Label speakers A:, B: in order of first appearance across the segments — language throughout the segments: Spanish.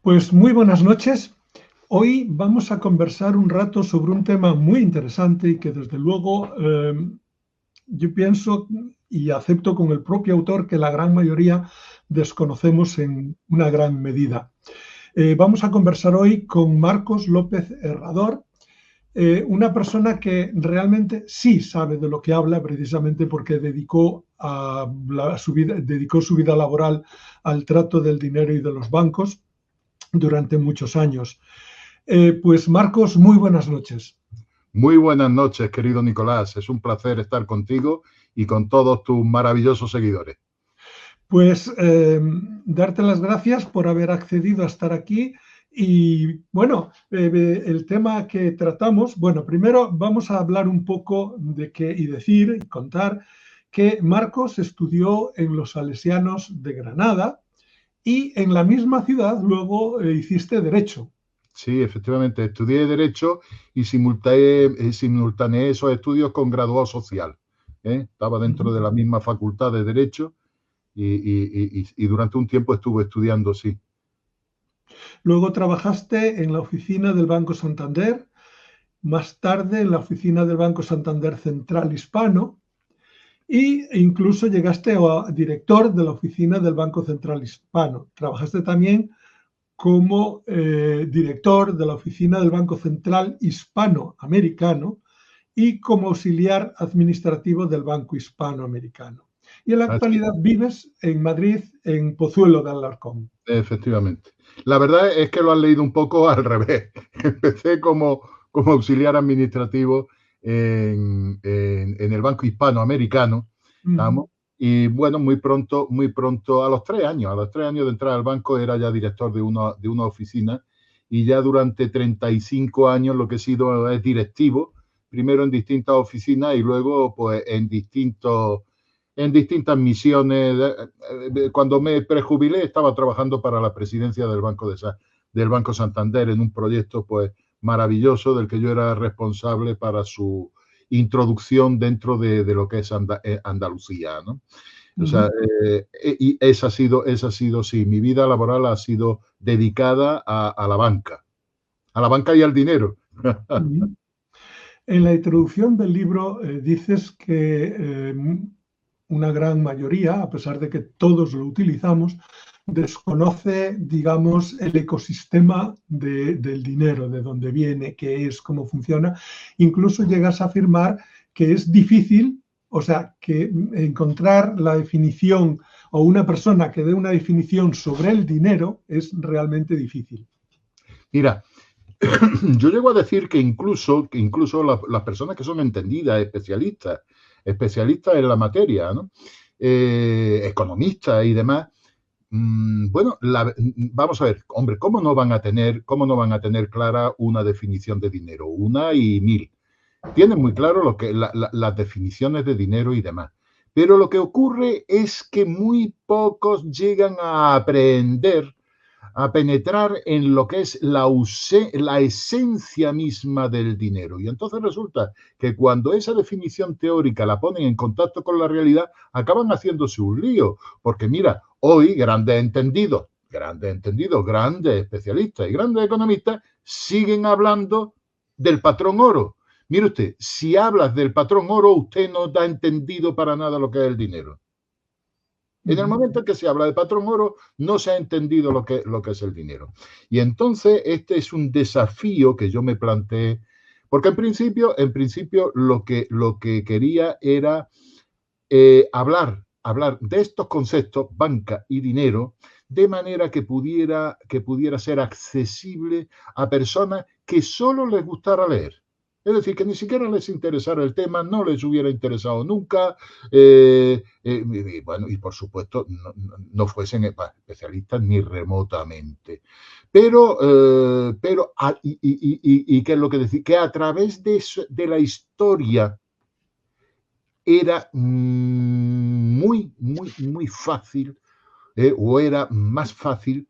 A: Pues muy buenas noches. Hoy vamos a conversar un rato sobre un tema muy interesante y que desde luego yo pienso y acepto con el propio autor que la gran mayoría desconocemos en una gran medida. Vamos a conversar hoy con Marcos López Herrador, una persona que realmente sí sabe de lo que habla, precisamente porque dedicó su vida laboral al trato del dinero y de los bancos durante muchos años. Pues Marcos, muy buenas noches.
B: Muy buenas noches, querido Nicolás. Es un placer estar contigo y con todos tus maravillosos seguidores.
A: Pues darte las gracias por haber accedido a estar aquí. Y bueno, el tema que tratamos, bueno, primero vamos a hablar un poco de qué y decir y contar que Marcos estudió en los Salesianos de Granada y en la misma ciudad luego hiciste Derecho.
B: Sí, efectivamente, estudié Derecho y simultaneé esos estudios con graduado social. Estaba
A: Uh -huh.
B: dentro de la misma facultad de Derecho y durante un tiempo estuve estudiando, sí.
A: Luego trabajaste en la oficina del Banco Santander, más tarde en la oficina del Banco Santander Central Hispano e incluso llegaste a director de la oficina del Banco Central Hispano. Trabajaste también como director de la oficina del Banco Central Hispanoamericano y como auxiliar administrativo del Banco Hispanoamericano. Y en la
B: Así,
A: actualidad vives en Madrid, en Pozuelo de Alarcón.
B: efectivamente. La verdad es que lo has leído un poco al revés. Empecé como auxiliar administrativo en el Banco Hispanoamericano,
A: Uh -huh.
B: ¿estamos? Y bueno, muy pronto, a los 3 años de entrar al banco, era ya director de una oficina y ya durante 35 años lo que he sido es directivo, primero en distintas oficinas y luego pues en distintas misiones. Cuando me prejubilé estaba trabajando para la presidencia del Banco Santander en un proyecto pues maravilloso del que yo era responsable para su introducción dentro de lo que es Andalucía, ¿no?
A: Uh
B: O sea,
A: -huh.
B: y esa ha sido, sí, mi vida laboral ha sido dedicada a la banca y al dinero.
A: Uh -huh. En la introducción del libro dices que una gran mayoría, a pesar de que todos lo utilizamos, desconoce, digamos, el ecosistema del dinero, de dónde viene, qué es, cómo funciona. Incluso llegas a afirmar que es difícil, o sea, que encontrar la definición o una persona que dé una definición sobre el dinero es realmente difícil.
B: Mira, yo llego a decir que incluso las personas que son entendidas, especialistas en la materia, ¿no? Economistas y demás, bueno, vamos a ver, hombre, ¿cómo no van a tener clara una definición de dinero? Una y mil. Tienen muy claro las definiciones de dinero y demás. Pero lo que ocurre es que muy pocos llegan a penetrar en lo que es la esencia misma del dinero. Y entonces resulta que cuando esa definición teórica la ponen en contacto con la realidad, acaban haciéndose un lío. Porque mira, hoy grandes entendidos, grandes especialistas y grandes economistas siguen hablando del patrón oro. Mire usted, si hablas del patrón oro, usted no da entendido para nada lo que es el dinero. En el momento en que se habla de patrón oro, no se ha entendido lo que es el dinero. Y entonces este es un desafío que yo me planteé, porque en principio lo que quería era hablar de estos conceptos, banca y dinero, de manera que pudiera ser accesible a personas que solo les gustara leer. Es decir, que ni siquiera les interesara el tema, no les hubiera interesado nunca, y bueno, y por supuesto no fuesen especialistas ni remotamente. Pero ¿qué es lo que decir? Que a través de la historia era muy fácil, o era más fácil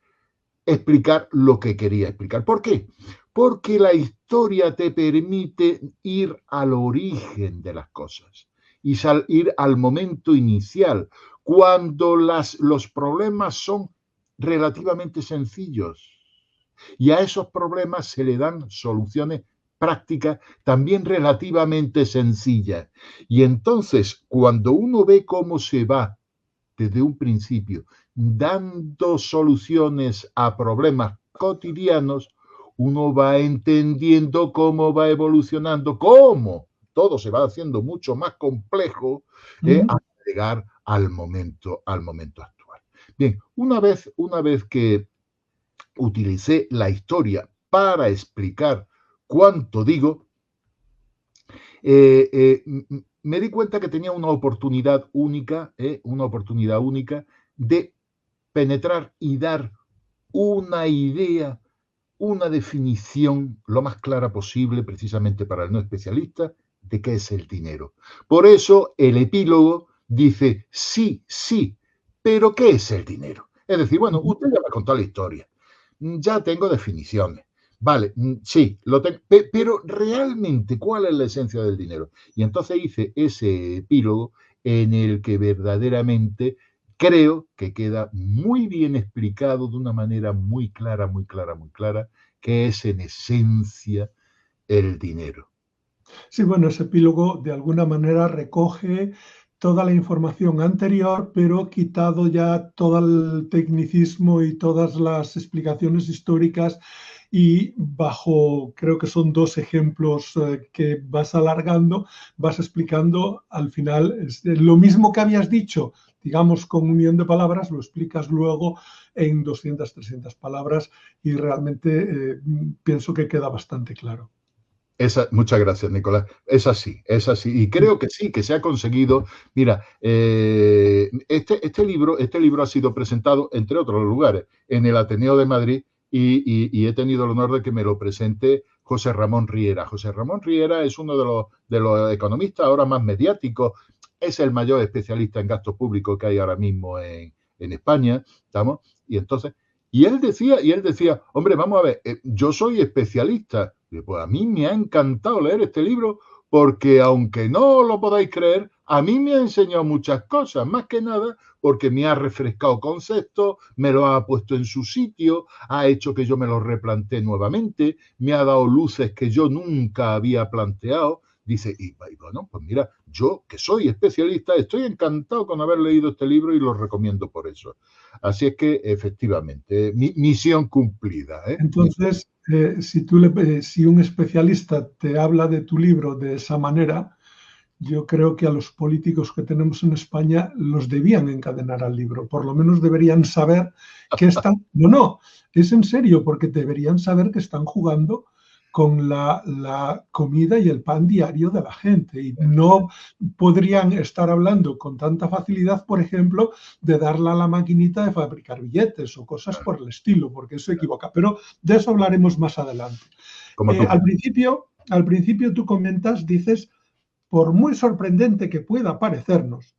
B: explicar lo que quería explicar. ¿Por qué? Porque la historia te permite ir al origen de las cosas y ir al momento inicial, cuando los problemas son relativamente sencillos. Y a esos problemas se le dan soluciones prácticas también relativamente sencillas. Y entonces, cuando uno ve cómo se va desde un principio dando soluciones a problemas cotidianos, uno va entendiendo cómo va evolucionando, cómo todo se va haciendo mucho más complejo hasta llegar al momento actual. Bien, una vez que utilicé la historia para explicar cuánto digo, me di cuenta que tenía una oportunidad única de penetrar y dar una idea, una definición lo más clara posible, precisamente para el no especialista, de qué es el dinero. Por eso el epílogo dice, sí, sí, pero ¿qué es el dinero? Es decir, bueno, usted ya me ha contado la historia, ya tengo definiciones, vale, sí, pero realmente, ¿cuál es la esencia del dinero? Y entonces hice ese epílogo en el que verdaderamente creo que queda muy bien explicado de una manera muy clara, qué es en esencia el dinero.
A: Sí, bueno, ese epílogo de alguna manera recoge toda la información anterior, pero quitado ya todo el tecnicismo y todas las explicaciones históricas y bajo, creo que son dos ejemplos que vas alargando, vas explicando al final lo mismo que habías dicho, digamos con unión de palabras, lo explicas luego en 200, 300 palabras y realmente pienso que queda bastante claro.
B: Muchas gracias, Nicolás. Es así. Y creo que sí, que se ha conseguido. Mira, este libro ha sido presentado, entre otros lugares, en el Ateneo de Madrid y he tenido el honor de que me lo presente José Ramón Riera. José Ramón Riera es uno de los economistas ahora más mediáticos, es el mayor especialista en gasto público que hay ahora mismo en España, ¿estamos? Y él decía, hombre, vamos a ver, yo soy especialista. Pues a mí me ha encantado leer este libro porque, aunque no lo podáis creer, a mí me ha enseñado muchas cosas, más que nada porque me ha refrescado conceptos, me lo ha puesto en su sitio, ha hecho que yo me lo replantee nuevamente, me ha dado luces que yo nunca había planteado. Dice, y bueno, pues mira, yo que soy especialista, estoy encantado con haber leído este libro y lo recomiendo por eso. Así es que, efectivamente, misión cumplida.
A: Entonces, si un especialista te habla de tu libro de esa manera, yo creo que a los políticos que tenemos en España los debían encadenar al libro. Por lo menos deberían saber que están... No, es en serio, porque deberían saber que están jugando con la comida y el pan diario de la gente. Y no podrían estar hablando con tanta facilidad, por ejemplo, de darle a la maquinita de fabricar billetes o cosas por el estilo, porque eso equivoca. Pero de eso hablaremos más adelante. Al principio tú comentas, dices, por muy sorprendente que pueda parecernos,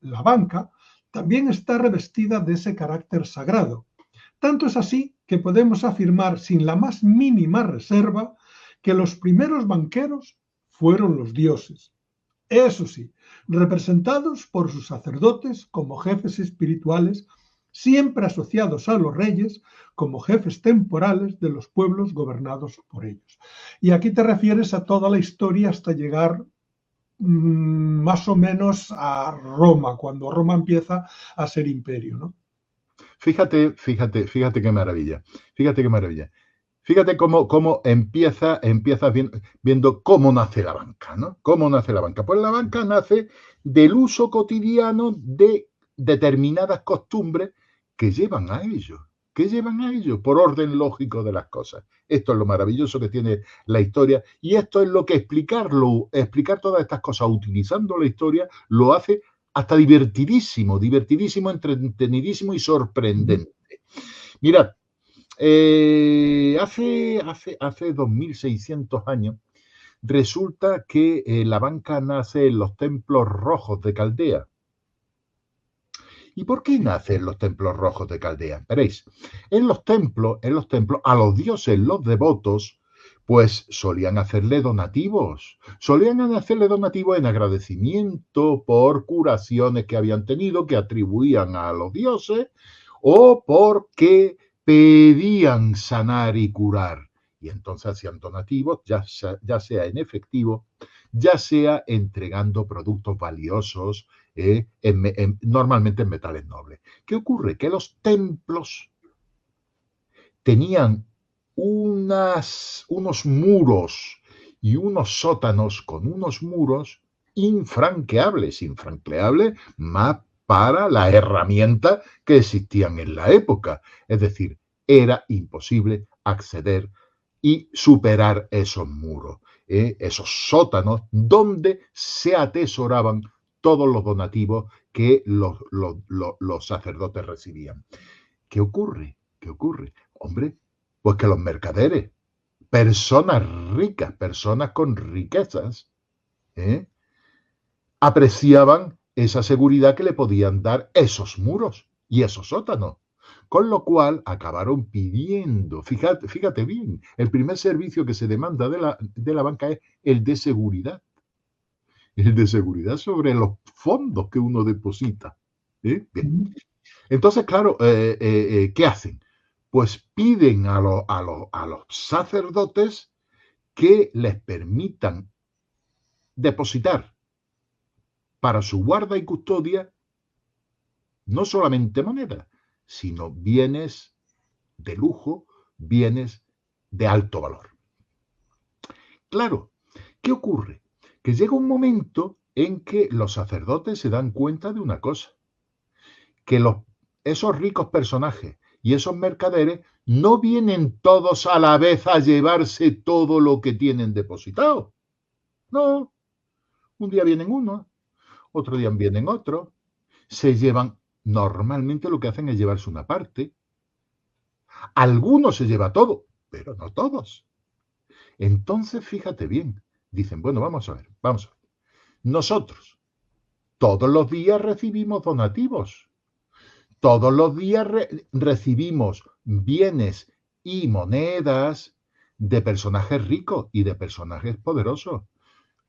A: la banca también está revestida de ese carácter sagrado. Tanto es así que podemos afirmar sin la más mínima reserva que los primeros banqueros fueron los dioses. Eso sí, representados por sus sacerdotes como jefes espirituales, siempre asociados a los reyes como jefes temporales de los pueblos gobernados por ellos. Y aquí te refieres a toda la historia hasta llegar más o menos a Roma, cuando Roma empieza a ser imperio, ¿no?
B: Fíjate qué maravilla. Fíjate cómo empiezas viendo cómo nace la banca, ¿no? ¿Cómo nace la banca? Pues la banca nace del uso cotidiano de determinadas costumbres que llevan a ello, por orden lógico de las cosas. Esto es lo maravilloso que tiene la historia y esto es lo que explicar todas estas cosas utilizando la historia lo hace hasta divertidísimo, entretenidísimo y sorprendente. Mirad, hace 2600 años resulta que la banca nace en los templos rojos de Caldea. ¿Y por qué nace en los templos rojos de Caldea? Veréis, en los templos, a los dioses, los devotos, pues solían hacerle donativos. Solían hacerle donativos en agradecimiento por curaciones que habían tenido, que atribuían a los dioses, o porque pedían sanar y curar. Y entonces hacían donativos, ya sea en efectivo, ya sea entregando productos valiosos, normalmente en metales nobles. ¿Qué ocurre? Que los templos tenían unos muros y unos sótanos con unos muros infranqueables más para la herramienta que existían en la época. Es decir, era imposible acceder y superar esos muros, esos sótanos donde se atesoraban todos los donativos que los sacerdotes recibían. ¿Qué ocurre? ¿Qué ocurre? Hombre, pues que los mercaderes, personas ricas, personas con riquezas, ¿eh? apreciaban esa seguridad que le podían dar esos muros y esos sótanos. Con lo cual acabaron pidiendo, fíjate bien, el primer servicio que se demanda de la banca es el de seguridad. El de seguridad sobre los fondos que uno deposita. Bien. Entonces, claro, ¿qué hacen? Pues piden a los sacerdotes que les permitan depositar para su guarda y custodia no solamente moneda, sino bienes de lujo, bienes de alto valor. Claro, ¿qué ocurre? Que llega un momento en que los sacerdotes se dan cuenta de una cosa, que esos ricos personajes y esos mercaderes no vienen todos a la vez a llevarse todo lo que tienen depositado. No, un día vienen unos, otro día vienen otros, se llevan, normalmente lo que hacen es llevarse una parte. Algunos se lleva todo, pero no todos. Entonces, fíjate bien, dicen, bueno, vamos a ver. Nosotros todos los días recibimos donativos. Todos los días recibimos bienes y monedas de personajes ricos y de personajes poderosos.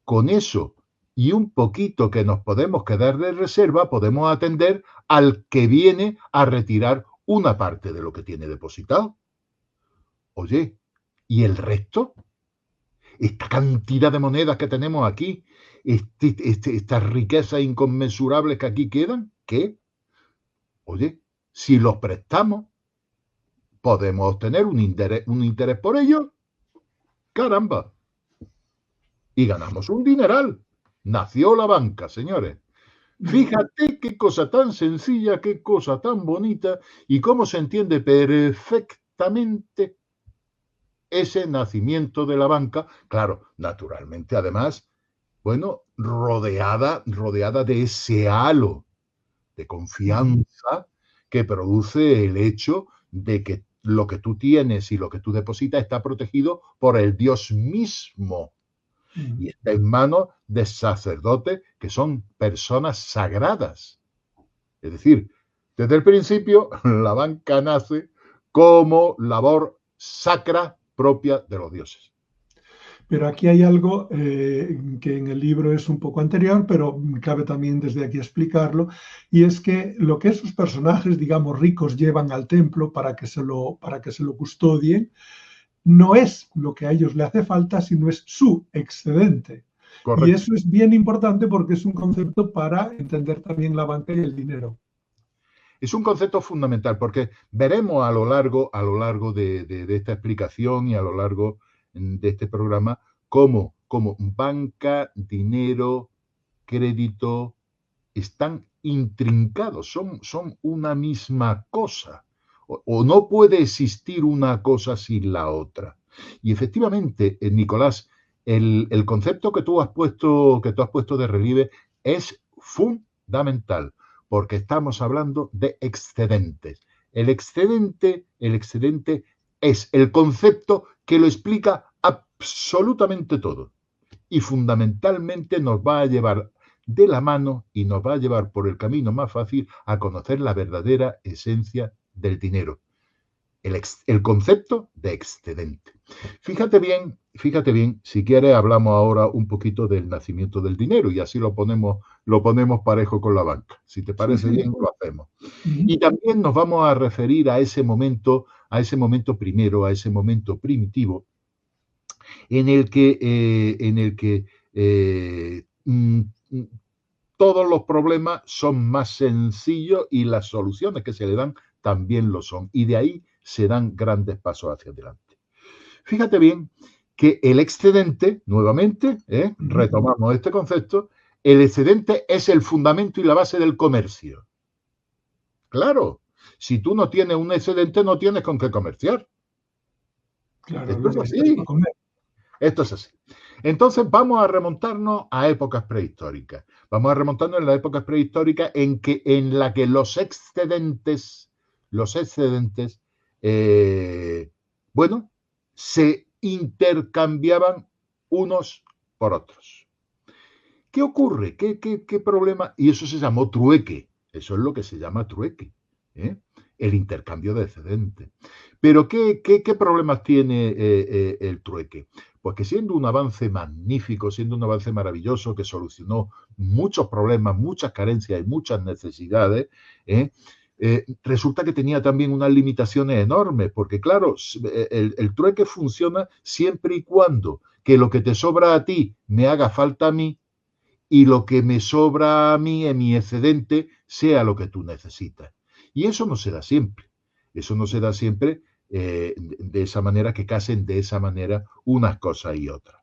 B: Con eso y un poquito que nos podemos quedar de reserva, podemos atender al que viene a retirar una parte de lo que tiene depositado. Oye, ¿y el resto? Esta cantidad de monedas que tenemos aquí, estas riquezas inconmensurables que aquí quedan, ¿qué? Oye, si los prestamos, podemos obtener un interés por ello. ¡Caramba! Y ganamos un dineral. Nació la banca, señores. Fíjate qué cosa tan sencilla, qué cosa tan bonita y cómo se entiende perfectamente ese nacimiento de la banca. Claro, naturalmente, además, bueno, rodeada de ese halo de confianza que produce el hecho de que lo que tú tienes y lo que tú depositas está protegido por el Dios mismo y está en manos de sacerdotes que son personas sagradas. Es decir, desde el principio la banca nace como labor sacra propia de los dioses.
A: Pero aquí hay algo que en el libro es un poco anterior, pero cabe también desde aquí explicarlo, y es que lo que esos personajes, digamos, ricos llevan al templo para que se lo custodien, no es lo que a ellos le hace falta, sino es su excedente. Correcto. Y eso es bien importante porque es un concepto para entender también la banca y el dinero.
B: Es un concepto fundamental porque veremos a lo largo de esta explicación y a lo largo de este programa cómo banca, dinero, crédito están intrincados, son una misma cosa. O no puede existir una cosa sin la otra. Y efectivamente, Nicolás, el concepto que tú has puesto de relieve es fundamental, porque estamos hablando de excedentes. El excedente es el concepto que lo explica absolutamente todo. Y fundamentalmente nos va a llevar de la mano y nos va a llevar por el camino más fácil a conocer la verdadera esencia del dinero, el concepto de excedente. Fíjate bien, si quieres hablamos ahora un poquito del nacimiento del dinero y así lo ponemos parejo con la banca. Si te parece bien, lo hacemos. Y también nos vamos a referir a ese momento a ese momento primero, a ese momento primitivo, en el que todos los problemas son más sencillos y las soluciones que se le dan también lo son. Y de ahí se dan grandes pasos hacia adelante. Fíjate bien que el excedente, nuevamente, retomamos este concepto, el excedente es el fundamento y la base del comercio. Claro, si tú no tienes un excedente, no tienes con qué comerciar.
A: Claro,
B: Esto es así. Esto es así. Entonces vamos a remontarnos a épocas prehistóricas. Vamos a remontarnos en las épocas prehistóricas en la que los excedentes, bueno, se intercambiaban unos por otros. ¿Qué ocurre? ¿Qué problema? Y eso se llamó trueque. Eso es lo que se llama trueque, el intercambio de excedentes. Pero ¿qué problemas tiene el trueque? Pues que siendo un avance magnífico, siendo un avance maravilloso que solucionó muchos problemas, muchas carencias y muchas necesidades, resulta que tenía también unas limitaciones enormes, porque claro, el trueque funciona siempre y cuando que lo que te sobra a ti me haga falta a mí y lo que me sobra a mí en mi excedente sea lo que tú necesitas. Y eso no se da siempre. Eso no se da siempre de esa manera, que casen de esa manera unas cosas y otras.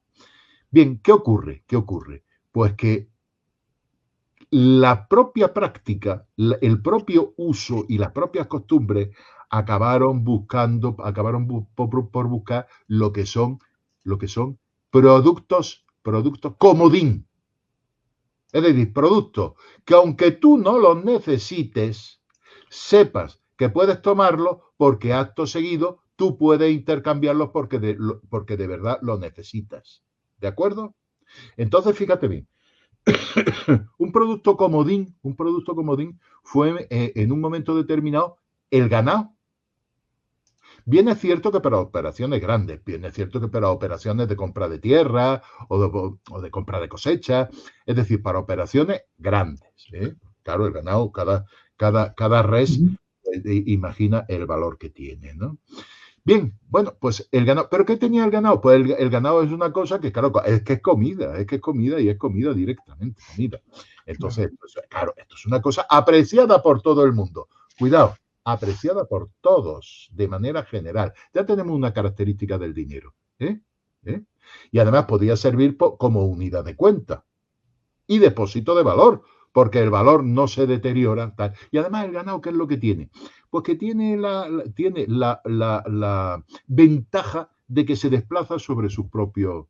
B: Bien, ¿qué ocurre? ¿Qué ocurre? Pues que la propia práctica, el propio uso y las propias costumbres acabaron por buscar lo que son productos comodín. Es decir, productos que aunque tú no los necesites, sepas que puedes tomarlos porque acto seguido tú puedes intercambiarlos porque de verdad lo necesitas. ¿De acuerdo? Entonces, fíjate bien. Un producto comodín fue en un momento determinado el ganado. Bien es cierto que para operaciones grandes, bien es cierto que para operaciones de compra de tierra o de compra de cosecha, es decir, para operaciones grandes. Claro, el ganado, cada res, imagina el valor que tiene, ¿no? Bien, bueno, pues el ganado. ¿Pero qué tenía el ganado? Pues el ganado es una cosa que, claro, es que es comida y es comida directamente, comida. Entonces, pues, claro, esto es una cosa apreciada por todo el mundo. Cuidado, apreciada por todos de manera general. Ya tenemos una característica del dinero. Y además podía servir como unidad de cuenta y depósito de valor, porque el valor no se deteriora. Tal. Y además el ganado, ¿qué es lo que tiene? Pues que tiene la ventaja de que se desplaza sobre sus propios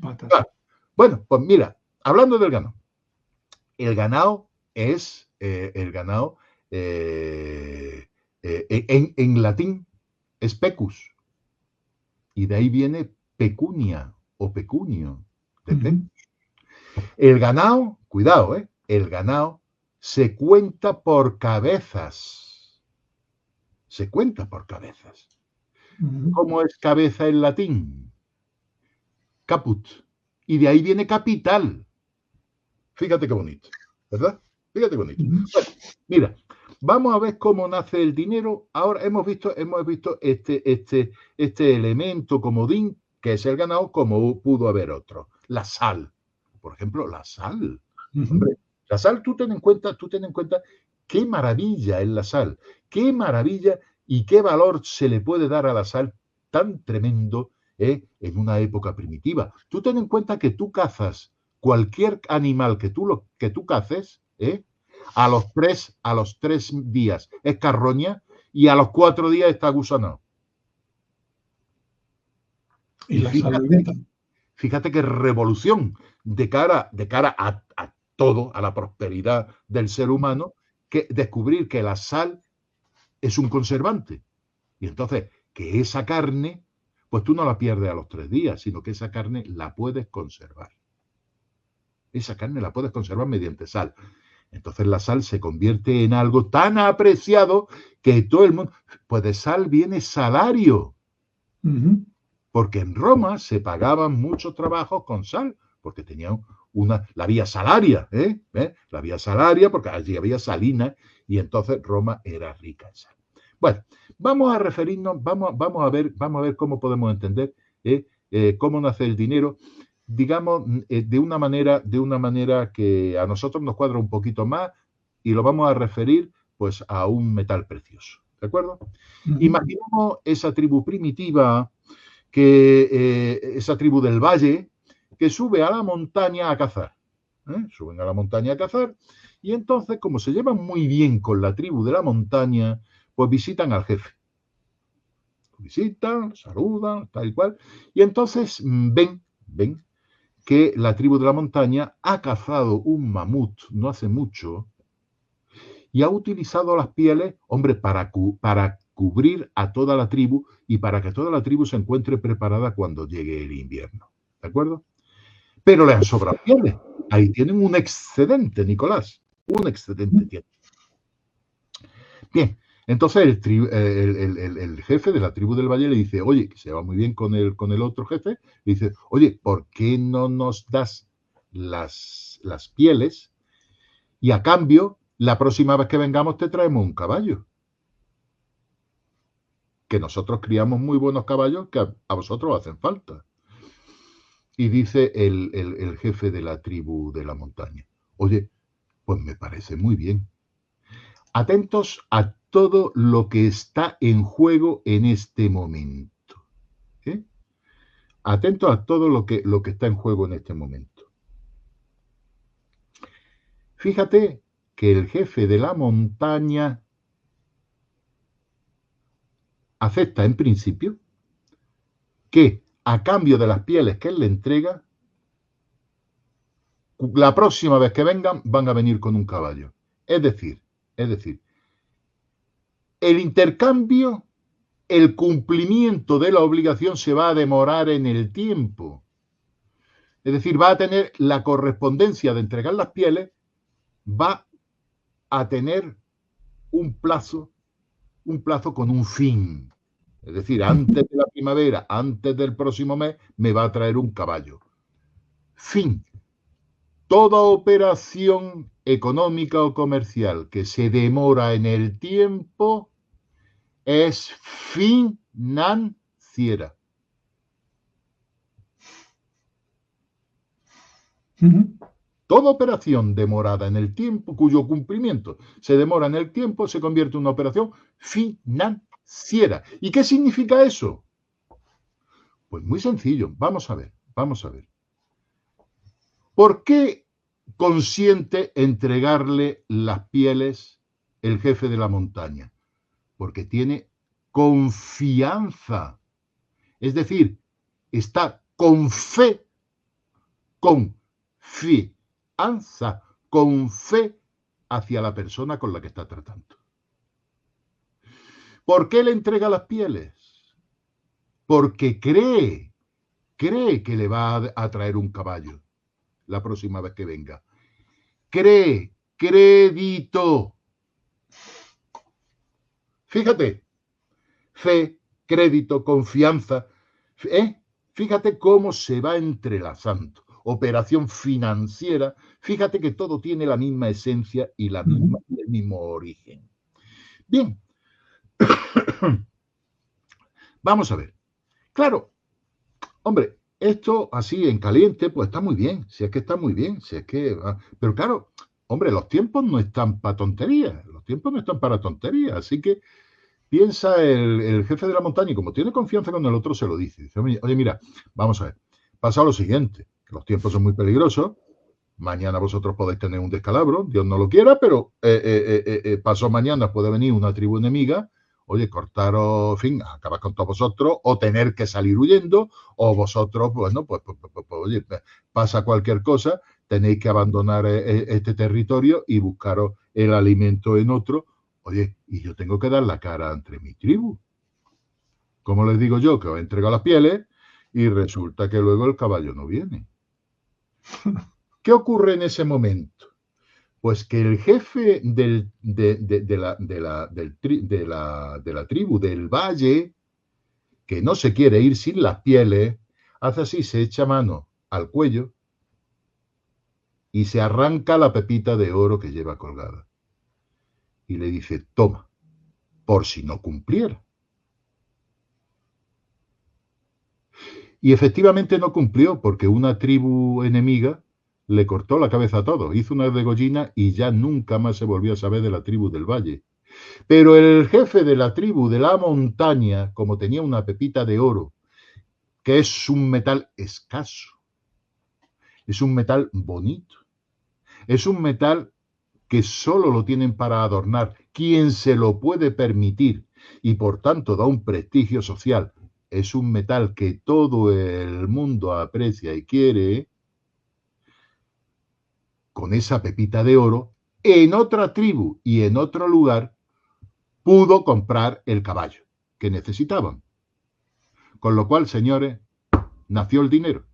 A: patas.
B: Claro. Bueno, pues mira, hablando del ganado, el ganado es en latín es pecus, y de ahí viene pecunia o pecunio de pecus. El ganado, cuidado, el ganado se cuenta por cabezas. Se cuenta por cabezas. ¿Cómo es cabeza en latín? Caput. Y de ahí viene capital. Fíjate qué bonito, ¿verdad? Fíjate qué bonito. Bueno, mira, vamos a ver cómo nace el dinero. Ahora hemos visto este elemento comodín, que es el ganado, como pudo haber otro. La sal. Por ejemplo, la sal. Hombre, la sal, tú ten en cuenta qué maravilla es la sal, qué maravilla y qué valor se le puede dar a la sal tan tremendo en una época primitiva. Tú ten en cuenta que tú cazas cualquier animal que tú caces, a los 3 días es carroña y a los 4 días está gusanado.
A: Y
B: fíjate qué revolución de cara a todo, a la prosperidad del ser humano, que descubrir que la sal es un conservante. Y entonces, que esa carne, pues tú no la pierdes a los 3 días, sino que esa carne la puedes conservar. Esa carne la puedes conservar mediante sal. Entonces la sal se convierte en algo tan apreciado que todo el mundo... Pues de sal viene salario. Porque en Roma se pagaban muchos trabajos con sal, porque tenían la vía salaria, la vía salaria, porque allí había salina, y entonces Roma era rica en sal. Bueno, vamos a referirnos, vamos a ver cómo podemos entender cómo nace el dinero, digamos, de una manera que a nosotros nos cuadra un poquito más y lo vamos a referir pues a un metal precioso, ¿de acuerdo? Imaginemos esa tribu primitiva, esa tribu del valle, que sube a la montaña a cazar. Suben a la montaña a cazar y entonces, como se llevan muy bien con la tribu de la montaña, pues visitan al jefe. Visitan, saludan, tal y cual, y entonces ven que la tribu de la montaña ha cazado un mamut no hace mucho y ha utilizado las pieles, hombre, para cubrir a toda la tribu y para que toda la tribu se encuentre preparada cuando llegue el invierno. ¿De acuerdo? Pero le han sobrado pieles. Ahí tienen un excedente, Nicolás. Un excedente tienen. Bien, entonces el jefe de la tribu del valle le dice, oye, que se va muy bien con el otro jefe, le dice, oye, ¿por qué no nos das las pieles y a cambio, la próxima vez que vengamos te traemos un caballo? Que nosotros criamos muy buenos caballos que a vosotros hacen falta. Y dice el jefe de la tribu de la montaña, oye, pues me parece muy bien. Atentos a todo lo que está en juego en este momento. ¿Eh? Atentos a todo lo que está en juego en este momento. Fíjate que el jefe de la montaña acepta en principio que a cambio de las pieles que él le entrega, la próxima vez que vengan van a venir con un caballo. Es decir, el intercambio, el cumplimiento de la obligación se va a demorar en el tiempo. Es decir, va a tener la correspondencia de entregar las pieles, va a tener un plazo con un fin. Es decir, antes de la primavera, antes del próximo mes, me va a traer un caballo. Fin. Toda operación económica o comercial que se demora en el tiempo es financiera. Toda operación demorada en el tiempo, cuyo cumplimiento se demora en el tiempo, se convierte en una operación financiera. ¿Y qué significa eso? Pues muy sencillo. Vamos a ver. ¿Por qué consiente entregarle las pieles el jefe de la montaña? Porque tiene confianza. Es decir, está con fe, con fe hacia la persona con la que está tratando. ¿Por qué le entrega las pieles? Porque cree que le va a traer un caballo la próxima vez que venga. Cree, crédito. Fíjate, fe, crédito, confianza. Fíjate cómo se va entrelazando. Operación financiera. Fíjate que todo tiene la misma esencia y el mismo origen. Bien. Vamos a ver. Claro, hombre, esto así en caliente, pues está muy bien. Si es que está muy bien. Pero claro, hombre, los tiempos no están para tonterías. Así que piensa el jefe de la montaña y como tiene confianza con el otro, se lo dice. Dice, oye, mira, vamos a ver. Pasa lo siguiente. Los tiempos son muy peligrosos. Mañana vosotros podéis tener un descalabro. Dios no lo quiera, pero pasó mañana puede venir una tribu enemiga. Oye, cortaros, en fin, acabar con todos vosotros, o tener que salir huyendo, o vosotros, bueno, pues oye, pasa cualquier cosa, tenéis que abandonar este territorio y buscaros el alimento en otro. Oye, y yo tengo que dar la cara ante mi tribu. ¿Cómo les digo yo? Que os entrego las pieles y resulta que luego el caballo no viene. ¿Qué ocurre en ese momento? Pues que el jefe de la tribu del valle, que no se quiere ir sin las pieles, hace así, se echa mano al cuello y se arranca la pepita de oro que lleva colgada. Y le dice, toma, por si no cumpliera. Y efectivamente no cumplió, porque una tribu enemiga le cortó la cabeza a todos, hizo una degollina y ya nunca más se volvió a saber de la tribu del valle. Pero el jefe de la tribu de la montaña, como tenía una pepita de oro, que es un metal escaso, es un metal bonito, es un metal que solo lo tienen para adornar quien se lo puede permitir y por tanto da un prestigio social, es un metal que todo el mundo aprecia y quiere, con esa pepita de oro, en otra tribu y en otro lugar, pudo comprar el caballo que necesitaban. Con lo cual, señores, nació el dinero.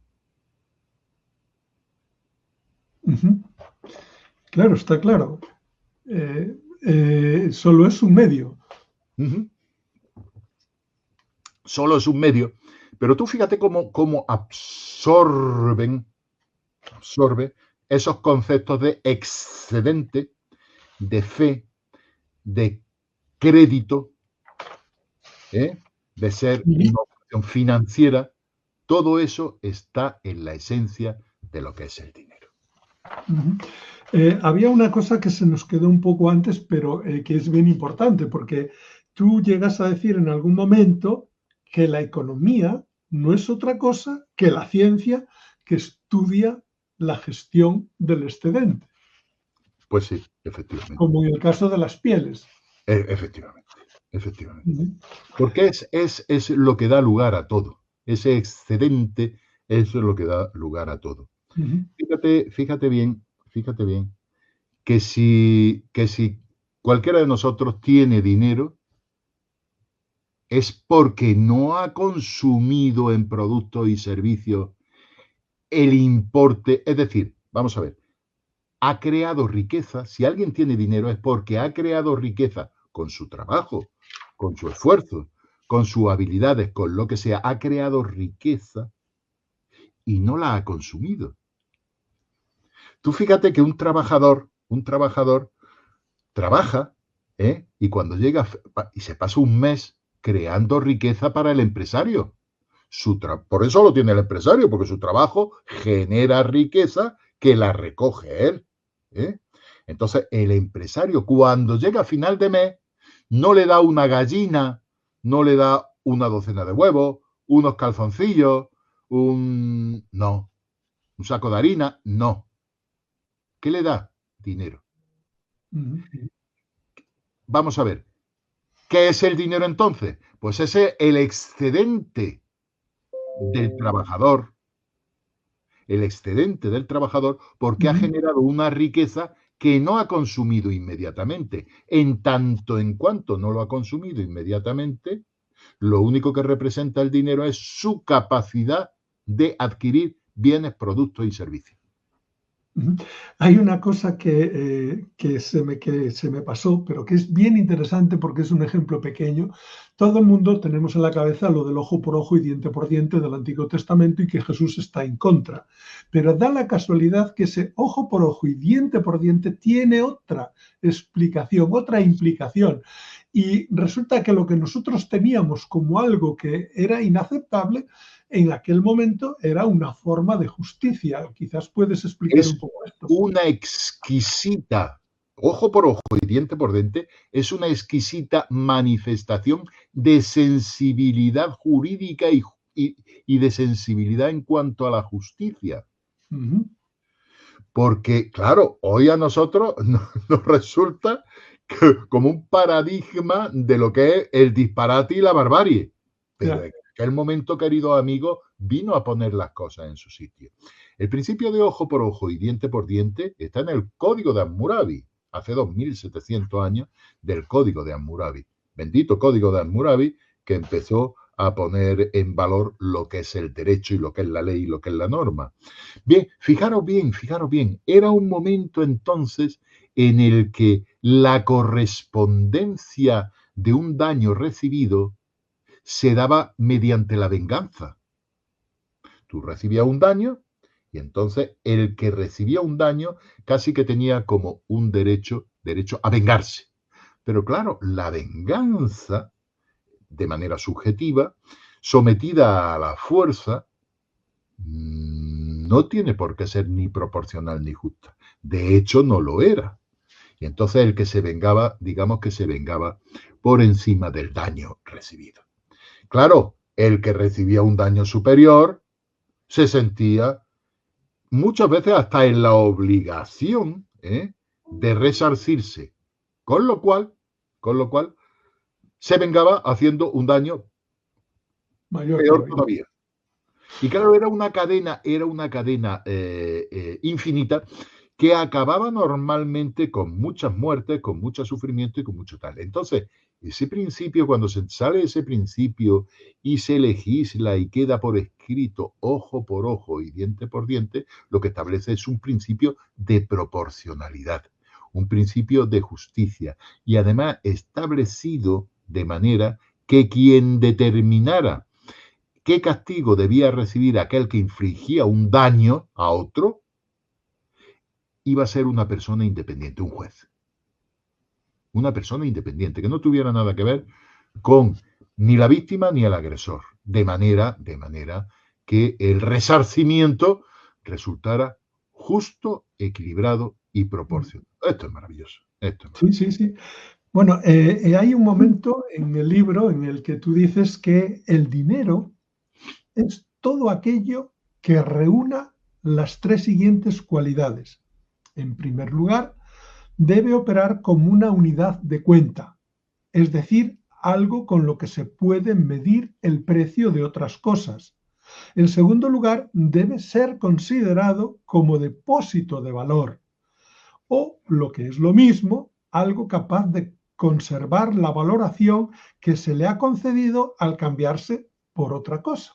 A: Claro, está claro. Solo es un medio.
B: Solo es un medio. Pero tú fíjate cómo absorbe esos conceptos de excedente, de fe, de crédito, de ser una operación financiera. Todo eso está en la esencia de lo que es el dinero.
A: Había una cosa que se nos quedó un poco antes, pero que es bien importante, porque tú llegas a decir en algún momento que la economía no es otra cosa que la ciencia que estudia la gestión del excedente.
B: Pues sí, efectivamente.
A: Como en el caso de las pieles.
B: Efectivamente. Porque es lo que da lugar a todo. Ese excedente es lo que da lugar a todo. Fíjate bien que si cualquiera de nosotros tiene dinero, es porque no ha consumido en productos y servicios el importe. Es decir, vamos a ver, ha creado riqueza. Si alguien tiene dinero es porque ha creado riqueza con su trabajo, con su esfuerzo, con sus habilidades, con lo que sea. Ha creado riqueza y no la ha consumido. Tú fíjate que un trabajador trabaja, y cuando llega y se pasa un mes creando riqueza para el empresario. Por eso lo tiene el empresario, porque su trabajo genera riqueza que la recoge él. Entonces, el empresario, cuando llega a final de mes, no le da una gallina, no le da una docena de huevos, unos calzoncillos, un saco de harina, no. ¿Qué le da? Dinero. Vamos a ver, ¿qué es el dinero entonces? Pues es el excedente del trabajador, porque ha generado una riqueza que no ha consumido inmediatamente. En tanto en cuanto no lo ha consumido inmediatamente, lo único que representa el dinero es su capacidad de adquirir bienes, productos y servicios.
A: Hay una cosa que se me pasó, pero que es bien interesante porque es un ejemplo pequeño. Todo el mundo tenemos en la cabeza lo del ojo por ojo y diente por diente del Antiguo Testamento y que Jesús está en contra. Pero da la casualidad que ese ojo por ojo y diente por diente tiene otra explicación, otra implicación. Y resulta que lo que nosotros teníamos como algo que era inaceptable, en aquel momento era una forma de justicia. Quizás puedes explicar un poco esto.
B: Una exquisita, ojo por ojo y diente por diente, es una exquisita manifestación de sensibilidad jurídica y de sensibilidad en cuanto a la justicia. Porque, claro, hoy a nosotros nos resulta como un paradigma de lo que es el disparate y la barbarie. Pero en aquel momento, queridos amigos, vino a poner las cosas en su sitio. El principio de ojo por ojo y diente por diente está en el Código de Hammurabi, hace 2700 años, del Código de Hammurabi. Bendito Código de Hammurabi, que empezó a poner en valor lo que es el derecho y lo que es la ley y lo que es la norma. Bien, fijaros bien, era un momento entonces en el que la correspondencia de un daño recibido se daba mediante la venganza. Tú recibías un daño y entonces el que recibía un daño casi que tenía como un derecho a vengarse. Pero claro, la venganza, de manera subjetiva, sometida a la fuerza, no tiene por qué ser ni proporcional ni justa. De hecho, no lo era. Y entonces el que se vengaba, digamos que se vengaba por encima del daño recibido. Claro, el que recibía un daño superior se sentía muchas veces hasta en la obligación de resarcirse, con lo cual se vengaba haciendo un daño
A: Mayor
B: peor
A: todavía.
B: todavía. Y claro, era una cadena infinita que acababa normalmente con muchas muertes, con mucho sufrimiento y con mucho tal. Entonces, ese principio, cuando se sale ese principio y se legisla y queda por escrito ojo por ojo y diente por diente, lo que establece es un principio de proporcionalidad, un principio de justicia y además establecido de manera que quien determinara qué castigo debía recibir aquel que infligía un daño a otro, iba a ser una persona independiente, un juez. Una persona independiente, que no tuviera nada que ver con ni la víctima ni el agresor, de manera que el resarcimiento resultara justo, equilibrado y proporcionado. Esto es maravilloso. Esto es
A: Sí,
B: maravilloso.
A: sí, sí. Bueno, hay un momento en el libro en el que tú dices que el dinero es todo aquello que reúna las tres siguientes cualidades. En primer lugar, debe operar como una unidad de cuenta, es decir, algo con lo que se puede medir el precio de otras cosas. En segundo lugar, debe ser considerado como depósito de valor o, lo que es lo mismo, algo capaz de conservar la valoración que se le ha concedido al cambiarse por otra cosa.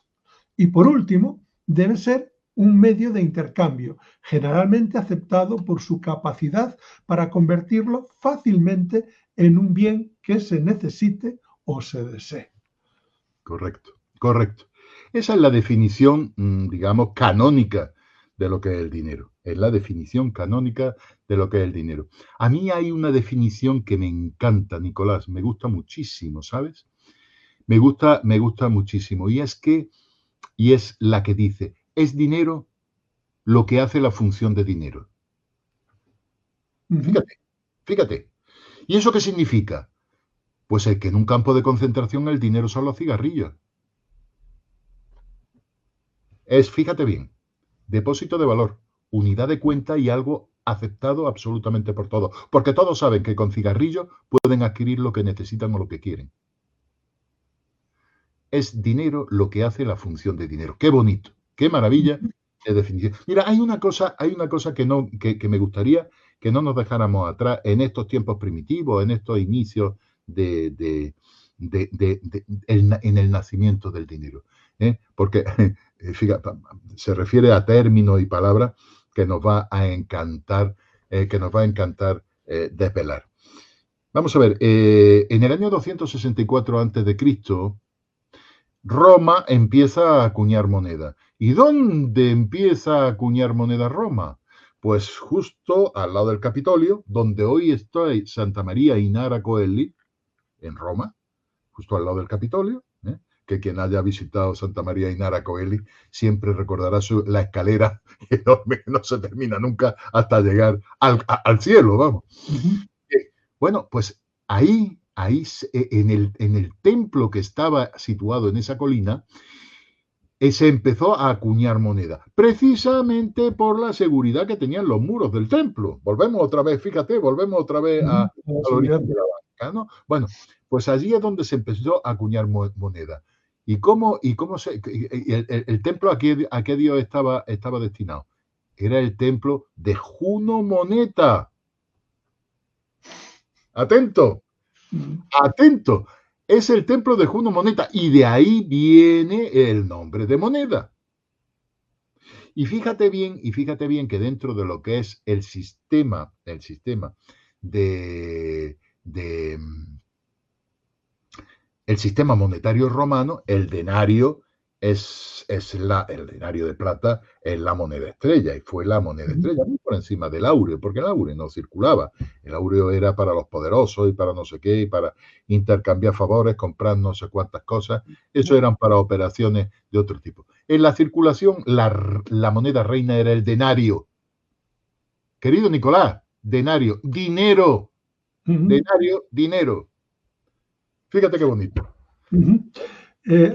A: Y por último, debe ser un medio de intercambio, generalmente aceptado por su capacidad para convertirlo fácilmente en un bien que se necesite o se desee.
B: Correcto, correcto. Esa es la definición, digamos, canónica de lo que es el dinero. Es la definición canónica de lo que es el dinero. A mí hay una definición que me encanta, Nicolás, me gusta muchísimo, ¿sabes? Me gusta muchísimo. Y es la que dice, es dinero lo que hace la función de dinero.
A: Ujú.
B: Fíjate, fíjate. ¿Y eso qué significa? Pues el que en un campo de concentración el dinero son los cigarrillos. Fíjate bien, depósito de valor, unidad de cuenta y algo aceptado absolutamente por todos. Porque todos saben que con cigarrillos pueden adquirir lo que necesitan o lo que quieren. Es dinero lo que hace la función de dinero. Qué bonito, qué maravilla de definición. Mira, hay una cosa que me gustaría que no nos dejáramos atrás en estos tiempos primitivos, en estos inicios en el nacimiento del dinero. Porque, fíjate, se refiere a términos y palabras que nos va a encantar, desvelar. Vamos a ver, en el año 264 a.C., Roma empieza a acuñar moneda. ¿Y dónde empieza a acuñar moneda Roma? Pues justo al lado del Capitolio, donde hoy está Santa María Inara Coeli, en Roma, justo al lado del Capitolio, que quien haya visitado Santa María Inara Coeli siempre recordará la escalera enorme que no se termina nunca hasta llegar al cielo, vamos.
A: Ujú.
B: Bueno, pues ahí en el templo que estaba situado en esa colina, se empezó a acuñar moneda, precisamente por la seguridad que tenían los muros del templo. Volvemos otra vez, fíjate, volvemos otra vez
A: Ujú. La
B: al
A: seguridad.
B: origen de la banca, ¿no? Bueno, pues allí es donde se empezó a acuñar moneda. ¿Y cómo el templo a qué dios estaba destinado? Era el templo de Juno Moneta. Atento,
A: Ujú.
B: atento. Es el templo de Juno Moneta y de ahí viene el nombre de moneda. Y fíjate bien que dentro de lo que es el sistema de, el sistema monetario romano, el denario el denario de plata es la moneda estrella y fue la moneda estrella muy por encima del áureo, porque el áureo no circulaba. El áureo era para los poderosos y para no sé qué, y para intercambiar favores, comprar no sé cuántas cosas. Eso eran para operaciones de otro tipo. En la circulación, la moneda reina era el denario. Querido Nicolás, denario, dinero, denario, dinero. Fíjate qué bonito.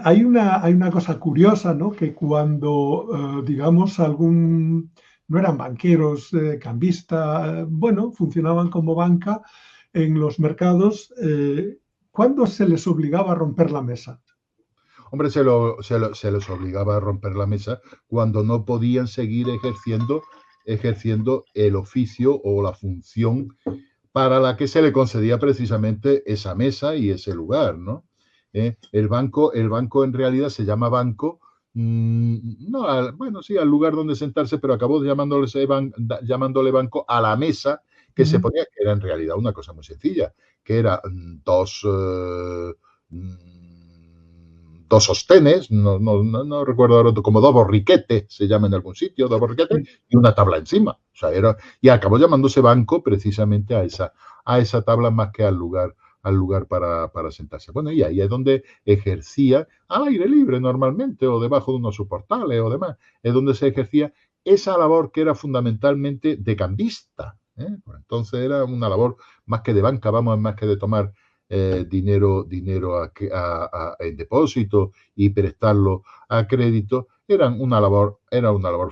A: Hay una cosa curiosa, ¿no? Que cuando, digamos, no eran banqueros, cambistas, bueno, funcionaban como banca en los mercados, ¿cuándo se les obligaba a romper la mesa?
B: Hombre, se les obligaba a romper la mesa cuando no podían seguir ejerciendo el oficio o la función para la que se le concedía precisamente esa mesa y ese lugar, ¿no? El banco en realidad se llama banco, no, bueno, sí, al lugar donde sentarse, pero acabó llamándole banco a la mesa que se ponía, que era en realidad una cosa muy sencilla, que era dos sostenes, no recuerdo ahora, como dos borriquetes, se llama en algún sitio, dos borriquetes, y una tabla encima. O sea, y acabó llamándose banco precisamente a esa tabla más que al lugar para sentarse. Bueno, y ahí es donde ejercía al aire libre normalmente, o debajo de unos soportales o demás, es donde se ejercía esa labor que era fundamentalmente de cambista. Pues entonces era una labor más que de banca, más que de tomar dinero en depósito y prestarlo a crédito, era una labor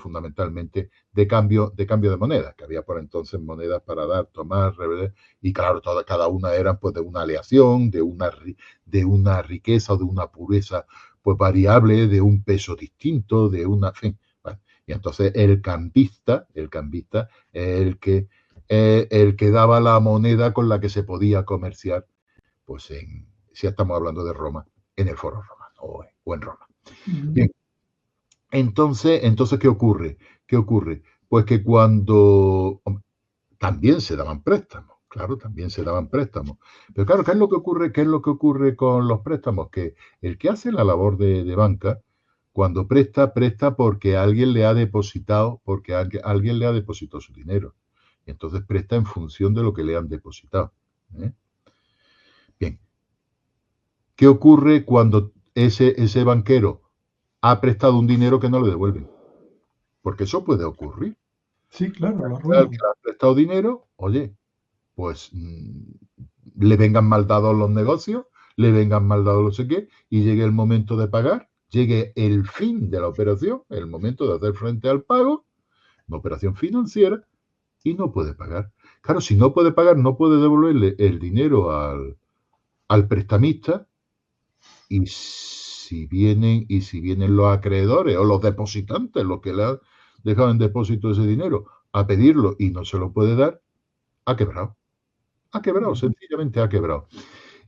B: fundamentalmente de cambio de moneda, que había por entonces monedas para dar, tomar, revelar, y claro, cada una era pues de una aleación, de una riqueza o de una pureza pues variable, de un peso distinto, de una, en fin, bueno, y entonces el cambista es el que daba la moneda con la que se podía comerciar, pues si estamos hablando de Roma, en el Foro Romano o en Roma. Bien, entonces, ¿qué ocurre? Pues que cuando también se daban préstamos, claro, también se daban préstamos. Pero claro, ¿qué es lo que ocurre? ¿Qué es lo que ocurre con los préstamos? Que el que hace la labor de banca, cuando presta porque alguien le ha depositado, su dinero. Y entonces presta en función de lo que le han depositado. Bien. ¿Qué ocurre cuando ese banquero ha prestado un dinero que no le devuelven? Porque eso puede ocurrir.
A: Sí, claro, lo
B: Al
A: arruinan.
B: que le ha prestado dinero, oye, pues le vengan mal dados los negocios, le vengan mal dados no sé qué, y llegue el momento de pagar, llegue el fin de la operación, el momento de hacer frente al pago, una operación financiera, y no puede pagar. Claro, si no puede pagar, no puede devolverle el dinero al prestamista, y si vienen los acreedores o los depositantes, los que le han dejado en depósito ese dinero, a pedirlo y no se lo puede dar, ha quebrado. Ha quebrado, sencillamente ha quebrado.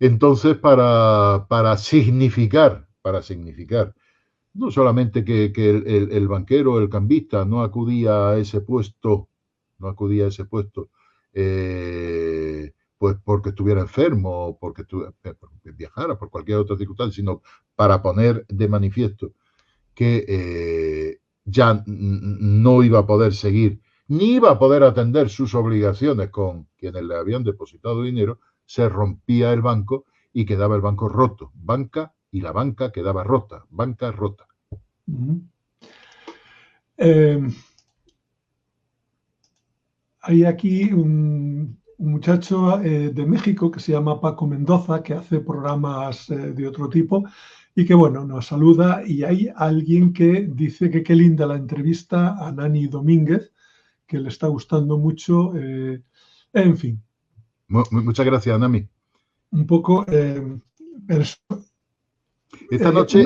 B: Entonces, para significar, no solamente que el banquero, el cambista, no acudía a ese puesto, pues porque estuviera enfermo o porque viajara por cualquier otra circunstancia, sino para poner de manifiesto que ya no iba a poder seguir, ni iba a poder atender sus obligaciones con quienes le habían depositado dinero, se rompía el banco y quedaba el banco roto. Y la banca quedaba rota, banca rota.
A: Hay aquí un muchacho de México que se llama Paco Mendoza, que hace programas de otro tipo y que, bueno, nos saluda. Y hay alguien que dice que qué linda la entrevista a Nani Domínguez, que le está gustando mucho. En fin.
B: Muchas gracias, Nami.
A: Un poco...
B: Esta noche,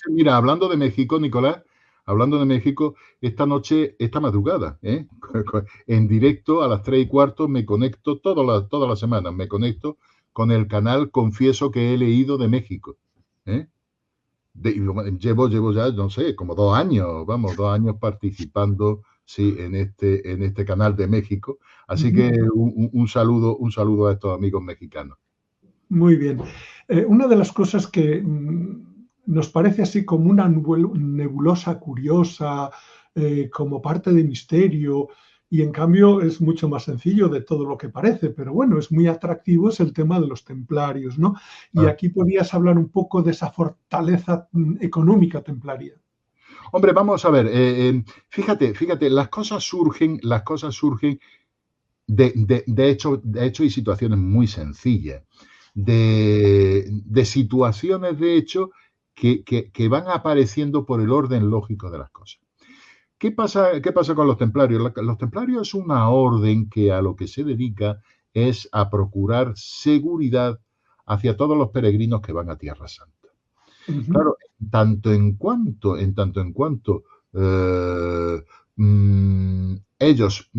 B: mira, hablando de México, Nicolás, esta madrugada, en directo a las 3:15 me conecto todas las semanas, me conecto con el canal Confieso que he leído de México. Llevo ya, no sé, como 2 años, 2 años participando, sí, en este canal de México. Así que un saludo a estos amigos mexicanos.
A: Muy bien. Una de las cosas que nos parece así como una nebulosa curiosa, como parte de misterio, y en cambio es mucho más sencillo de todo lo que parece, pero bueno, es muy atractivo, es el tema de los templarios, ¿no? Y
B: Ah.
A: aquí podrías hablar un poco de esa fortaleza económica templaria.
B: Hombre, vamos a ver, fíjate, las cosas surgen de hecho hay situaciones muy sencillas, de situaciones de hecho que van apareciendo por el orden lógico de las cosas. ¿Qué pasa con los templarios? Los templarios es una orden que a lo que se dedica es a procurar seguridad hacia todos los peregrinos que van a Tierra Santa. Claro, en tanto en cuanto ellos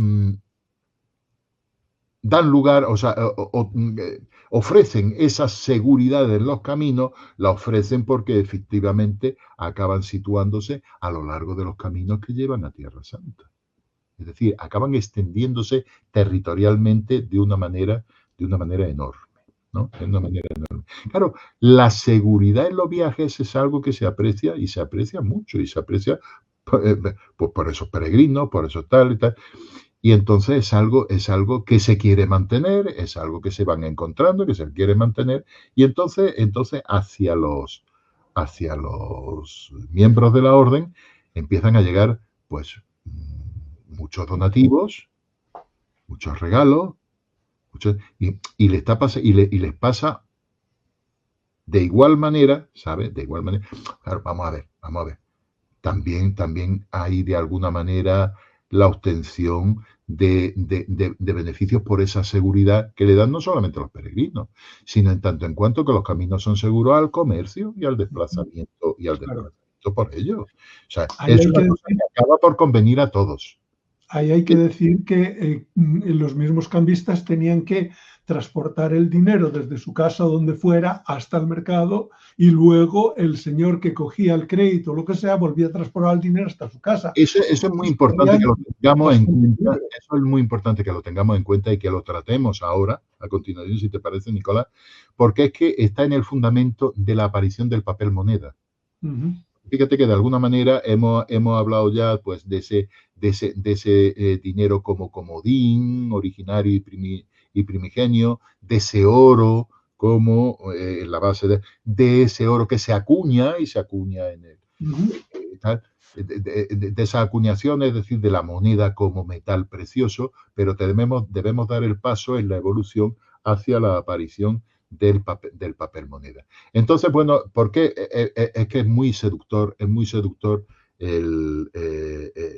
B: dan lugar, o sea, ofrecen esa seguridad en los caminos, la ofrecen porque efectivamente acaban situándose a lo largo de los caminos que llevan a Tierra Santa. Es decir, acaban extendiéndose territorialmente de una manera enorme, ¿no? De una manera enorme. Claro, la seguridad en los viajes es algo que se aprecia y se aprecia mucho y se aprecia pues, por esos peregrinos, por esos tal y tal. Y entonces es algo que se quiere mantener, es algo que se van encontrando, que se quiere mantener, y entonces hacia los miembros de la orden empiezan a llegar pues muchos donativos, muchos regalos, y les pasa de igual manera, ¿sabes? De igual manera. Claro, vamos a ver. También hay de alguna manera la obtención de beneficios por esa seguridad que le dan no solamente a los peregrinos, sino en tanto en cuanto que los caminos son seguros al comercio y al desplazamiento por ellos. O sea,
A: Ahí
B: es
A: hay
B: una
A: que
B: cosa
A: decir,
B: que acaba por convenir a todos.
A: ahí hay que decir que los mismos cambistas tenían que transportar el dinero desde su casa donde fuera hasta el mercado, y luego el señor que cogía el crédito o lo que sea volvía a transportar el dinero hasta su casa.
B: Eso es muy importante que lo tengamos en cuenta. Eso es muy importante que lo tengamos en cuenta y que lo tratemos ahora, a continuación, si te parece, Nicolás, porque es que está en el fundamento de la aparición del papel moneda. Fíjate que de alguna manera hemos hablado ya pues de ese dinero como comodín, originario y primigenio, de ese oro como la base de ese oro que se acuña y se acuña en el tal, de esa acuñación, es decir, de la moneda como metal precioso, pero debemos dar el paso en la evolución hacia la aparición del papel moneda. Entonces, bueno, ¿por qué? Es que es muy seductor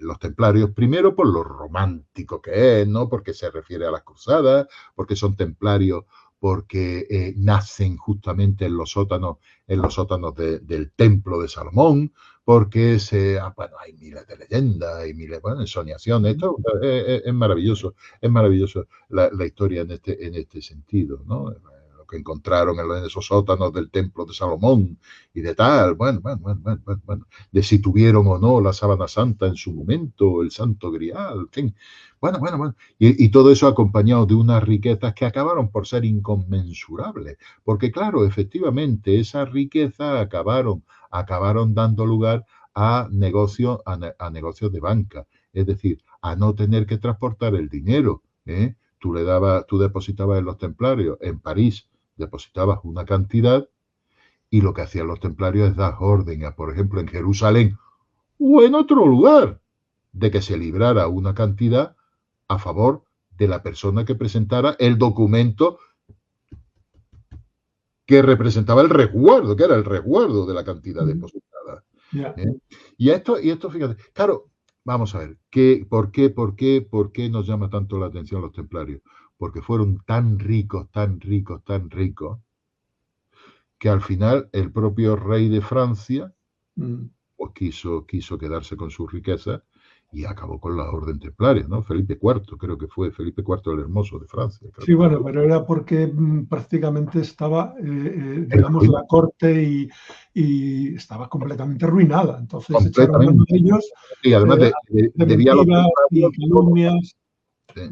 B: los templarios, primero por lo romántico que es, ¿no? Porque se refiere a las cruzadas, porque son templarios, porque nacen justamente en los sótanos del templo de Salomón, porque bueno, hay miles de leyendas, hay miles, bueno, ensoñaciones. Esto es maravilloso la historia en este sentido, ¿no? Lo que encontraron en esos sótanos del templo de Salomón y de tal, bueno, de si tuvieron o no la sábana santa en su momento, el santo grial, en fin. Bueno. Y todo eso acompañado de unas riquezas que acabaron por ser inconmensurables, porque claro, efectivamente, esas riquezas acabaron dando lugar a negocios de banca, es decir, a no tener que transportar el dinero. Tú depositabas en los templarios en París, depositabas una cantidad y lo que hacían los templarios es dar orden, por ejemplo, en Jerusalén o en otro lugar, de que se librara una cantidad a favor de la persona que presentara el documento que representaba el resguardo, que era el resguardo de la cantidad depositada. Y esto, fíjate, claro, vamos a ver, ¿por qué nos llama tanto la atención los templarios? Porque fueron tan ricos, que al final el propio rey de Francia pues quiso quedarse con su riqueza y acabó con la orden templaria, ¿no? Felipe IV, creo que fue Felipe IV el Hermoso de Francia.
A: Sí, bueno, pero era porque prácticamente estaba, digamos, la corte y estaba completamente arruinada. Entonces echaron mano de ellos,
B: y además
A: de mentiras y calumnias.
B: Sí.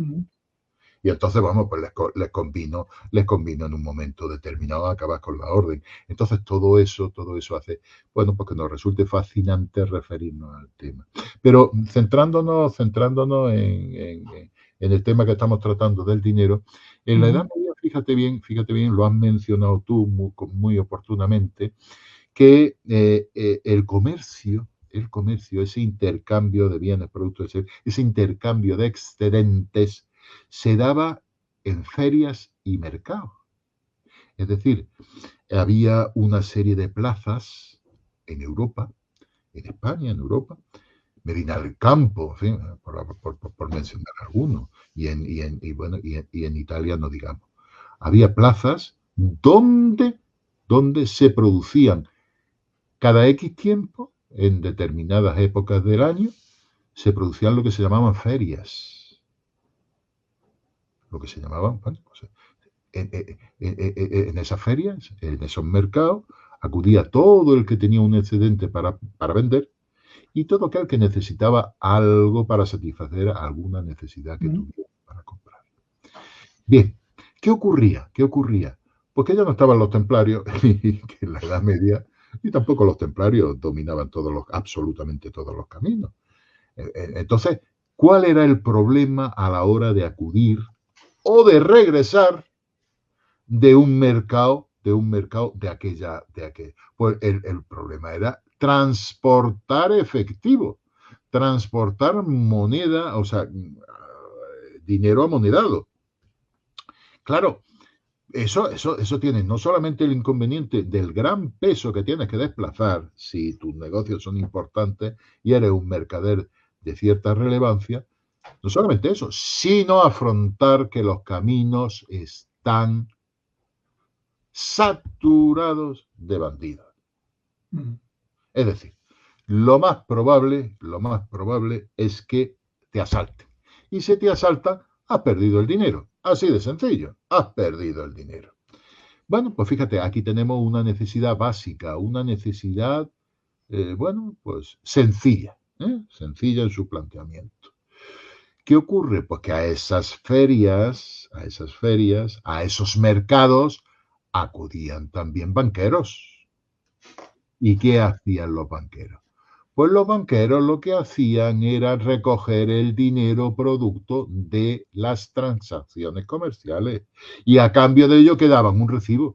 B: Y entonces, vamos, pues les convino en un momento determinado acabar con la orden. Entonces, todo eso hace, bueno, pues que nos resulte fascinante referirnos al tema. Pero centrándonos en el tema que estamos tratando del dinero, en la Edad Media, fíjate bien, lo has mencionado tú muy oportunamente, que el comercio, ese intercambio de bienes, productos, ese intercambio de excedentes, se daba en ferias y mercados. Es decir, había una serie de plazas en Europa, en España, en Europa, Medina del Campo, en fin, por mencionar algunos, y en Italia no digamos. Había plazas donde se producían cada X tiempo, en determinadas épocas del año, se producían lo que se llamaban ferias. Lo que se llamaban, bueno, pues, en esas ferias, en esos mercados, acudía todo el que tenía un excedente para vender y todo aquel que necesitaba algo para satisfacer alguna necesidad que tuviera para comprar. Bien, ¿qué ocurría? Pues que ya no estaban los templarios, que en la Edad Media, y tampoco los templarios dominaban absolutamente todos los caminos. Entonces, ¿cuál era el problema a la hora de acudir o de regresar de un mercado de aquella? Pues el problema era transportar efectivo, transportar moneda, o sea, dinero amonedado. Claro, eso tiene no solamente el inconveniente del gran peso que tienes que desplazar si tus negocios son importantes y eres un mercader de cierta relevancia, no solamente eso, sino afrontar que los caminos están saturados de bandidos. Es decir, lo más probable es que te asalten. Y si te asaltan, has perdido el dinero. Así de sencillo, has perdido el dinero. Bueno, pues fíjate, aquí tenemos una necesidad básica, una necesidad, bueno, pues sencilla en su planteamiento. ¿Qué ocurre? Pues que a esas ferias, a esos mercados, acudían también banqueros. ¿Y qué hacían los banqueros? Pues los banqueros lo que hacían era recoger el dinero producto de las transacciones comerciales y a cambio de ello daban un recibo.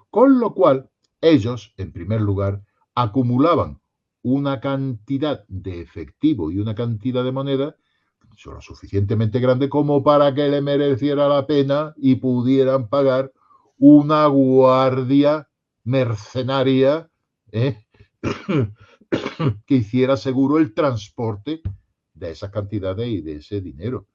B: Con lo cual, ellos, en primer lugar, acumulaban una cantidad de efectivo y una cantidad de moneda lo suficientemente grande como para que le mereciera la pena y pudieran pagar una guardia mercenaria que hiciera seguro el transporte de esas cantidades y de ese dinero,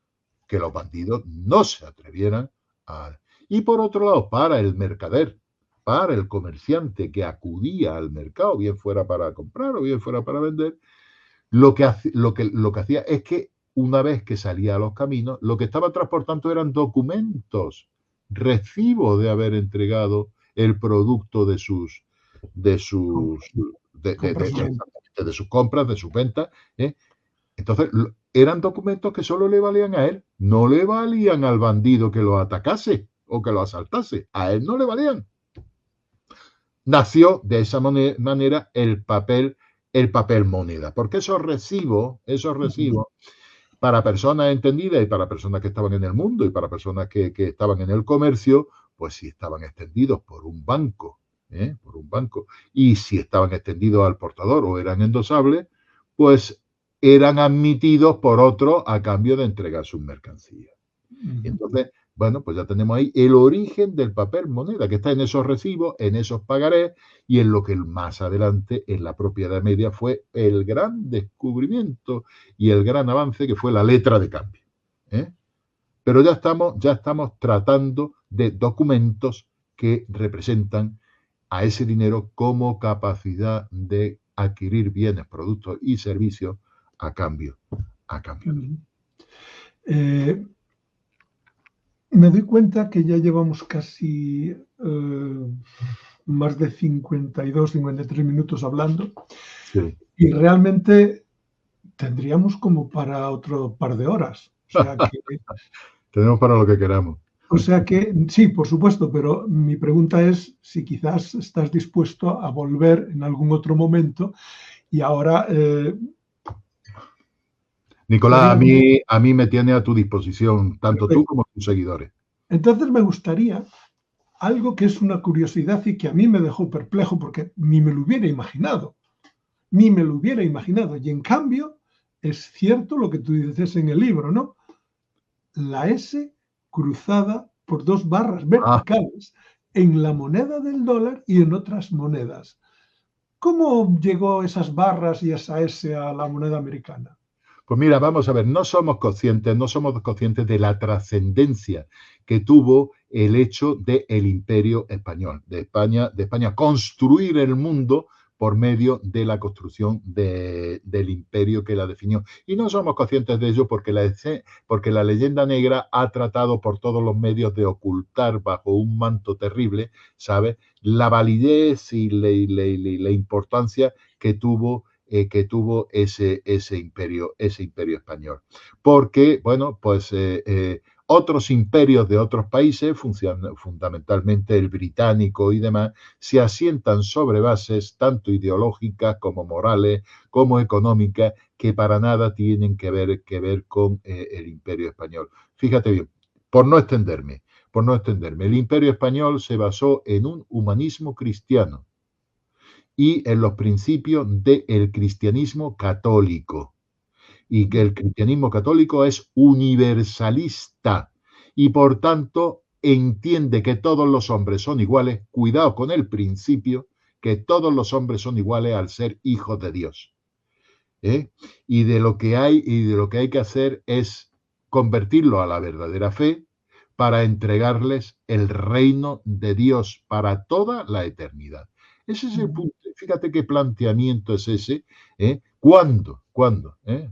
B: que los bandidos no se atrevieran a... Y por otro lado, para el mercader, para el comerciante que acudía al mercado, bien fuera para comprar o bien fuera para vender, lo que hacía es que una vez que salía a los caminos, lo que estaba transportando eran documentos, recibos de haber entregado el producto de sus compras, de sus ventas. Entonces, eran documentos que solo le valían a él, no le valían al bandido que lo atacase o que lo asaltase, a él no le valían. Nació de esa manera el papel moneda, porque esos recibos, para personas entendidas y para personas que estaban en el mundo y para personas que estaban en el comercio, pues si estaban extendidos por un banco, y si estaban extendidos al portador o eran endosables, pues eran admitidos por otro a cambio de entregar sus mercancías. Entonces, bueno, pues ya tenemos ahí el origen del papel moneda, que está en esos recibos, en esos pagarés y en lo que más adelante en la propia Edad Media fue el gran descubrimiento y el gran avance que fue la letra de cambio. Pero ya estamos tratando de documentos que representan a ese dinero como capacidad de adquirir bienes, productos y servicios a cambio.
A: Me doy cuenta que ya llevamos casi más de 52, 53 minutos hablando.
B: Sí.
A: Y realmente tendríamos como para otro par de horas.
B: Tenemos para lo que queramos.
A: O sea que, sí, por supuesto, pero mi pregunta es si quizás estás dispuesto a volver en algún otro momento y ahora...
B: Nicolás, a mí me tiene a tu disposición, tanto tú como tus seguidores.
A: Entonces me gustaría algo que es una curiosidad y que a mí me dejó perplejo porque ni me lo hubiera imaginado. Ni me lo hubiera imaginado. Y en cambio, es cierto lo que tú dices en el libro, ¿no? La S cruzada por dos barras verticales en la moneda del dólar y en otras monedas. ¿Cómo llegó esas barras y esa S a la moneda americana?
B: Pues mira, vamos a ver, no somos conscientes de la trascendencia que tuvo el hecho del Imperio Español, de España construir el mundo por medio de la construcción del imperio que la definió. Y no somos conscientes de ello porque la leyenda negra ha tratado por todos los medios de ocultar bajo un manto terrible, ¿sabes?, la validez y la importancia que tuvo ese imperio español. Porque, bueno, pues otros imperios de otros países, fundamentalmente el británico y demás, se asientan sobre bases tanto ideológicas como morales, como económicas, que para nada tienen que ver con el imperio español. Fíjate bien, por no extenderme, el imperio español se basó en un humanismo cristiano y en los principios del cristianismo católico. Y que el cristianismo católico es universalista y por tanto entiende que todos los hombres son iguales. Cuidado con el principio, que todos los hombres son iguales al ser hijos de Dios. Y de lo que hay que hacer es convertirlo a la verdadera fe para entregarles el reino de Dios para toda la eternidad. Ese es el punto. Fíjate qué planteamiento es ese. ¿Cuándo?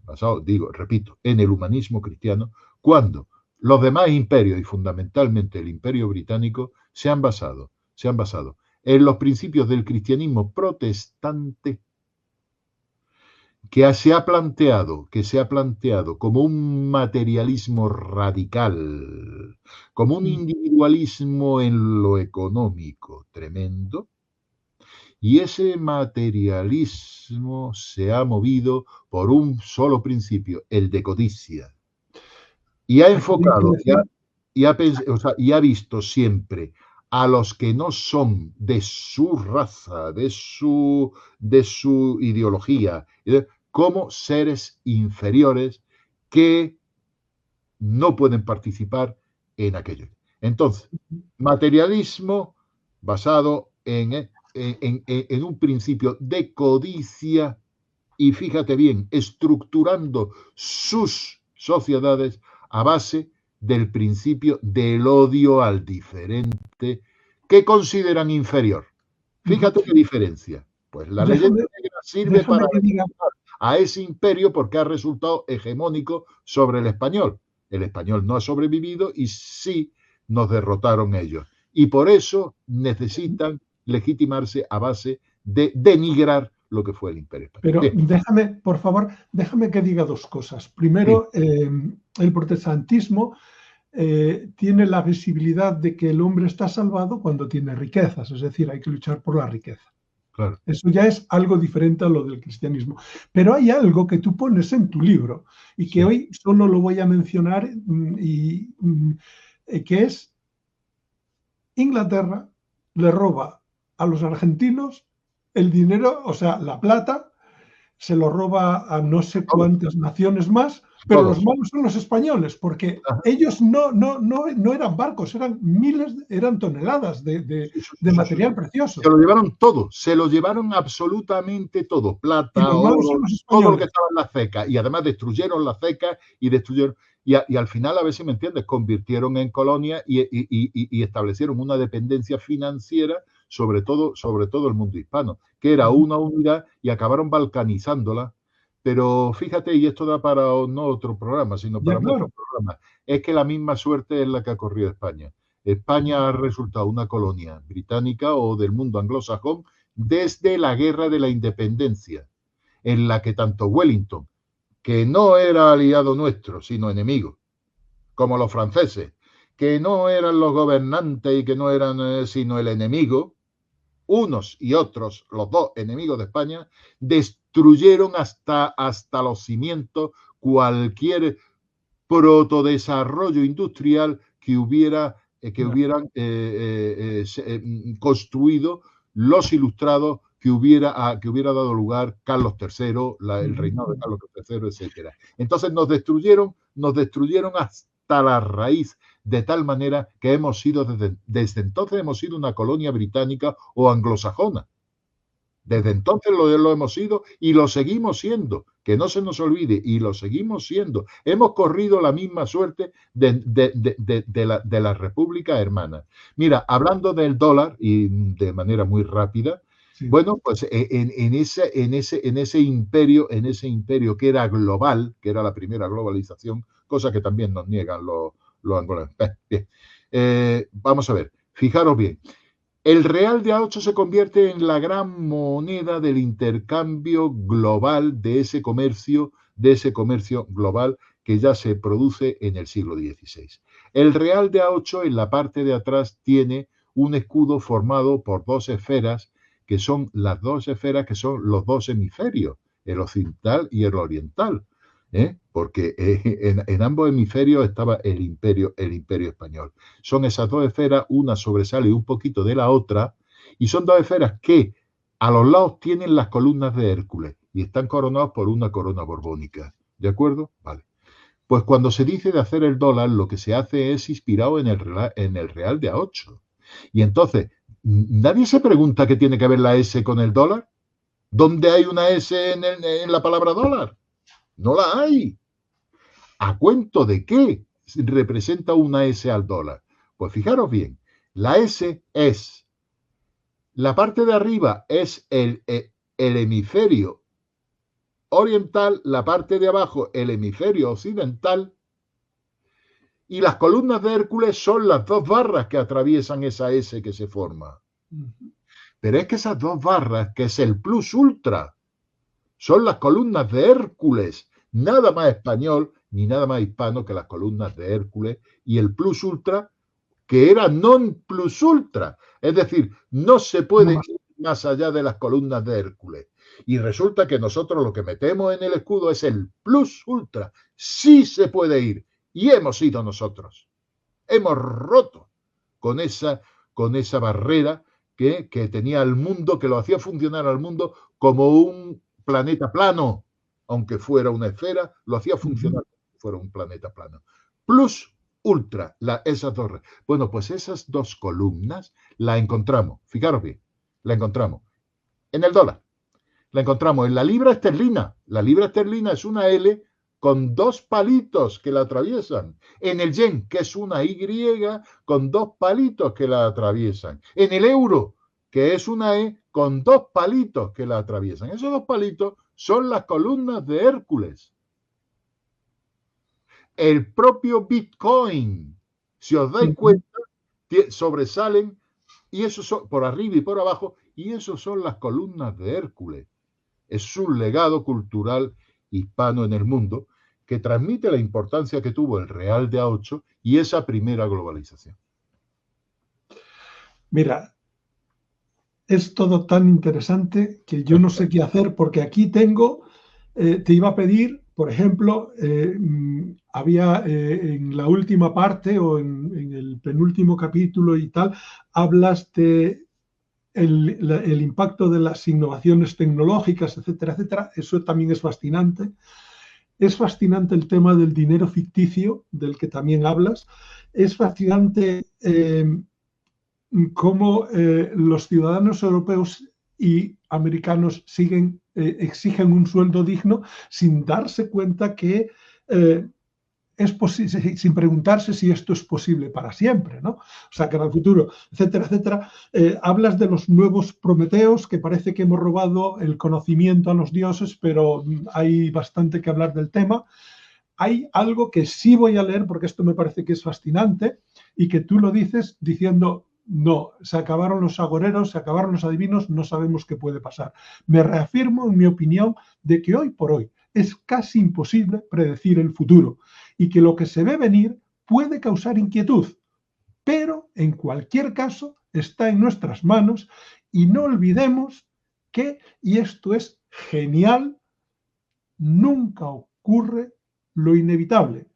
B: Basado, repito, en el humanismo cristiano, cuando los demás imperios, y fundamentalmente el imperio británico, se han basado en los principios del cristianismo protestante, que se ha planteado como un materialismo radical, como un individualismo en lo económico tremendo, y ese materialismo se ha movido por un solo principio, el de codicia, y ha enfocado y ha visto siempre a los que no son de su raza, de su ideología, como seres inferiores que no pueden participar en aquello. Entonces, materialismo basado en un principio de codicia y, fíjate bien, estructurando sus sociedades a base del principio del odio al diferente que consideran inferior. Fíjate qué diferencia. Pues la leyenda negra sirve para a ese imperio porque ha resultado hegemónico sobre el español. El español no ha sobrevivido y sí nos derrotaron ellos. Y por eso necesitan legitimarse a base de denigrar lo que fue el imperio español.
A: Pero déjame, por favor, que diga dos cosas. Primero, el protestantismo tiene la visibilidad de que el hombre está salvado cuando tiene riquezas, es decir, hay que luchar por la riqueza.
B: Claro.
A: Eso ya es algo diferente a lo del cristianismo. Pero hay algo que tú pones en tu libro y que hoy solo lo voy a mencionar que es: Inglaterra le roba a los argentinos el dinero, o sea, la plata, se lo roba a no sé cuántas naciones más, pero los malos son los españoles, porque ellos no eran barcos, eran eran toneladas de material precioso.
B: Se lo llevaron todo, se lo llevaron absolutamente todo, plata, oro, todo lo que estaba en la ceca, y además destruyeron la ceca y al final, a ver si me entiendes, convirtieron en colonia y establecieron una dependencia financiera sobre todo el mundo hispano, que era una unidad, y acabaron balcanizándola. Pero fíjate, y esto da para no otro programa, sino para muchos programas, es que la misma suerte es la que ha corrido España. España ha resultado una colonia británica o del mundo anglosajón desde la Guerra de la Independencia, en la que tanto Wellington que no era aliado nuestro, sino enemigo, como los franceses, que no eran los gobernantes y que no eran sino el enemigo, unos y otros, los dos enemigos de España, destruyeron hasta los cimientos cualquier protodesarrollo industrial que hubieran construido los ilustrados que hubiera dado lugar Carlos III, el reinado de Carlos III, etcétera. Entonces nos destruyeron hasta la raíz, de tal manera que hemos sido desde entonces hemos sido una colonia británica o anglosajona. Desde entonces lo hemos sido y lo seguimos siendo, que no se nos olvide, y lo seguimos siendo. Hemos corrido la misma suerte de la República Hermana. Mira, hablando del dólar, y de manera muy rápida, sí. Bueno, pues en ese imperio que era global, que era la primera globalización, cosa que también nos niegan los angolanos. Bien. Vamos a ver, fijaros bien. El real de A8 se convierte en la gran moneda del intercambio global de ese comercio global que ya se produce en el siglo XVI. El real de A8 en la parte de atrás tiene un escudo formado por dos esferas, que son las dos esferas que son los dos hemisferios, el occidental y el oriental. Porque en ambos hemisferios estaba el imperio español. Son esas dos esferas, una sobresale un poquito de la otra, y son dos esferas que a los lados tienen las columnas de Hércules y están coronados por una corona borbónica. ¿De acuerdo? Vale. Pues cuando se dice de hacer el dólar, lo que se hace es inspirado en el real de A8. Y entonces, ¿nadie se pregunta qué tiene que ver la S con el dólar? ¿Dónde hay una S en la palabra dólar? No la hay. ¿A cuento de qué representa una S al dólar? Pues fijaros bien, la S es, la parte de arriba es el hemisferio oriental, la parte de abajo el hemisferio occidental, y las columnas de Hércules son las dos barras que atraviesan esa S que se forma. Pero es que esas dos barras, que es el plus ultra, son las columnas de Hércules, nada más español ni nada más hispano que las columnas de Hércules, y el plus ultra, que era non plus ultra, es decir, no se puede ir más allá de las columnas de Hércules. Y resulta que nosotros lo que metemos en el escudo es el plus ultra, sí se puede ir, y hemos ido nosotros. Hemos roto con esa barrera que tenía al mundo, que lo hacía funcionar al mundo como un planeta plano, aunque fuera una esfera, lo hacía funcionar como si fuera un planeta plano. Plus ultra, esas dos. Bueno, pues esas dos columnas la encontramos, fijaros bien, la encontramos en el dólar, la encontramos en la libra esterlina. La libra esterlina es una L con dos palitos que la atraviesan. En el yen, que es una Y con dos palitos que la atraviesan. En el euro, que es una E con dos palitos que la atraviesan. Esos dos palitos son las columnas de Hércules. El propio Bitcoin, si os dais cuenta, sobresalen, y eso son por arriba y por abajo, y eso son las columnas de Hércules. Es un legado cultural hispano en el mundo que transmite la importancia que tuvo el real de A8 y esa primera globalización.
A: Mira, es todo tan interesante que yo no sé qué hacer, porque aquí tengo, te iba a pedir, por ejemplo, había en la última parte o en el penúltimo capítulo y tal, hablas de el impacto de las innovaciones tecnológicas, etcétera, etcétera. Eso también es fascinante. Es fascinante el tema del dinero ficticio, del que también hablas. Es fascinante cómo los ciudadanos europeos y americanos exigen un sueldo digno sin darse cuenta que es posible, sin preguntarse si esto es posible para siempre, ¿no? O sea, que en el futuro, etcétera, etcétera. Hablas de los nuevos prometeos, que parece que hemos robado el conocimiento a los dioses, pero hay bastante que hablar del tema. Hay algo que sí voy a leer, porque esto me parece que es fascinante, y que tú lo dices diciendo, no, se acabaron los agoreros, se acabaron los adivinos, no sabemos qué puede pasar. Me reafirmo en mi opinión de que hoy por hoy es casi imposible predecir el futuro y que lo que se ve venir puede causar inquietud, pero en cualquier caso está en nuestras manos y no olvidemos que, y esto es genial, nunca ocurre lo inevitable,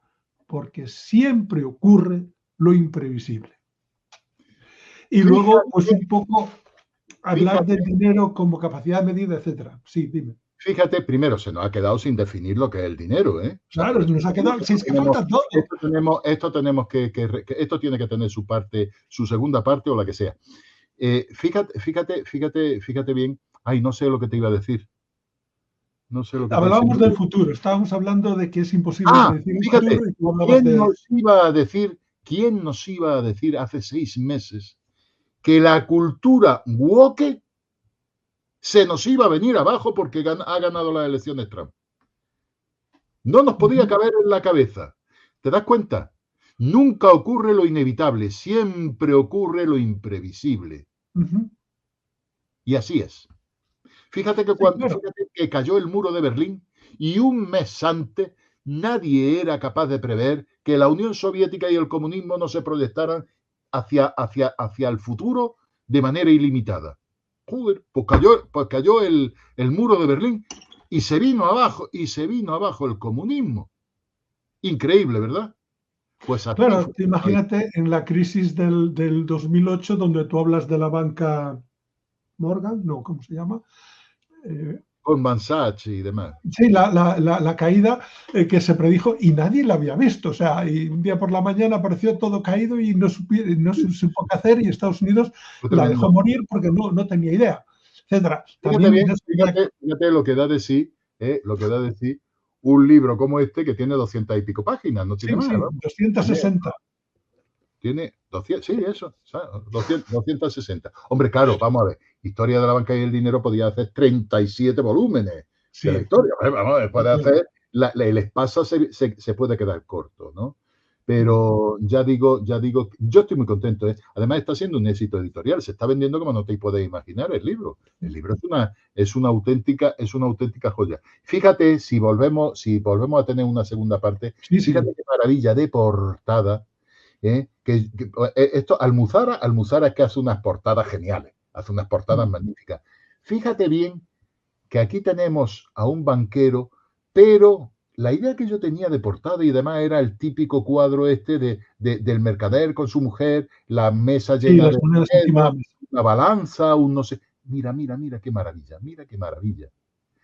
A: porque siempre ocurre lo imprevisible. Y luego, pues un poco hablar del dinero como capacidad de medida, etcétera. Sí, dime.
B: Fíjate, primero, se nos ha quedado sin definir lo que es el dinero, ¿eh? O sea,
A: claro, nos ha quedado, si es que falta todo.
B: Esto tiene que tener su parte, su segunda parte o la que sea. Fíjate bien. Ay, no sé lo que te iba a decir. No sé lo que
A: Hablábamos del futuro, estábamos hablando de que es imposible predecir el
B: fíjate,
A: futuro. Y tú hablabas
B: ¿quién nos iba a decir hace 6 meses que la cultura woke se nos iba a venir abajo porque ha ganado las elecciones Trump? No nos podía caber en la cabeza. ¿Te das cuenta? Nunca ocurre lo inevitable, siempre ocurre lo imprevisible. Y así es. Fíjate que cayó el muro de Berlín y un mes antes nadie era capaz de prever que la Unión Soviética y el comunismo no se proyectaran hacia el futuro de manera ilimitada. Joder, pues cayó el muro de Berlín y se vino abajo el comunismo. Increíble, ¿verdad? Pues así
A: claro, imagínate en la crisis del 2008, donde tú hablas de la banca Morgan, no, ¿cómo se llama?
B: Goldman Sachs y demás.
A: Sí, la caída que se predijo y nadie la había visto. O sea, y un día por la mañana apareció todo caído y no se supo qué hacer y Estados Unidos la dejó morir porque no tenía idea, etcétera.
B: Fíjate lo que da de sí, un libro como este que tiene 200 y pico páginas, no tiene más.
A: Sí, 260.
B: Tiene 200, sí, eso, 260. Hombre, claro, vamos a ver, Historia de la banca y el dinero podía hacer 37 volúmenes de la historia. Vamos, después de hacer, el espacio se puede quedar corto, ¿no? Pero ya digo, yo estoy muy contento, ¿eh? Además está siendo un éxito editorial, se está vendiendo como no te puedes imaginar el libro. El libro es una auténtica joya. Fíjate, si volvemos a tener una segunda parte, fíjate qué maravilla de portada. Esto, Almuzara es que hace unas portadas geniales, hace unas portadas magníficas. Fíjate bien que aquí tenemos a un banquero, pero la idea que yo tenía de portada y demás era el típico cuadro del mercader con su mujer, la mesa llena de dinero, una balanza, un no sé. Mira qué maravilla,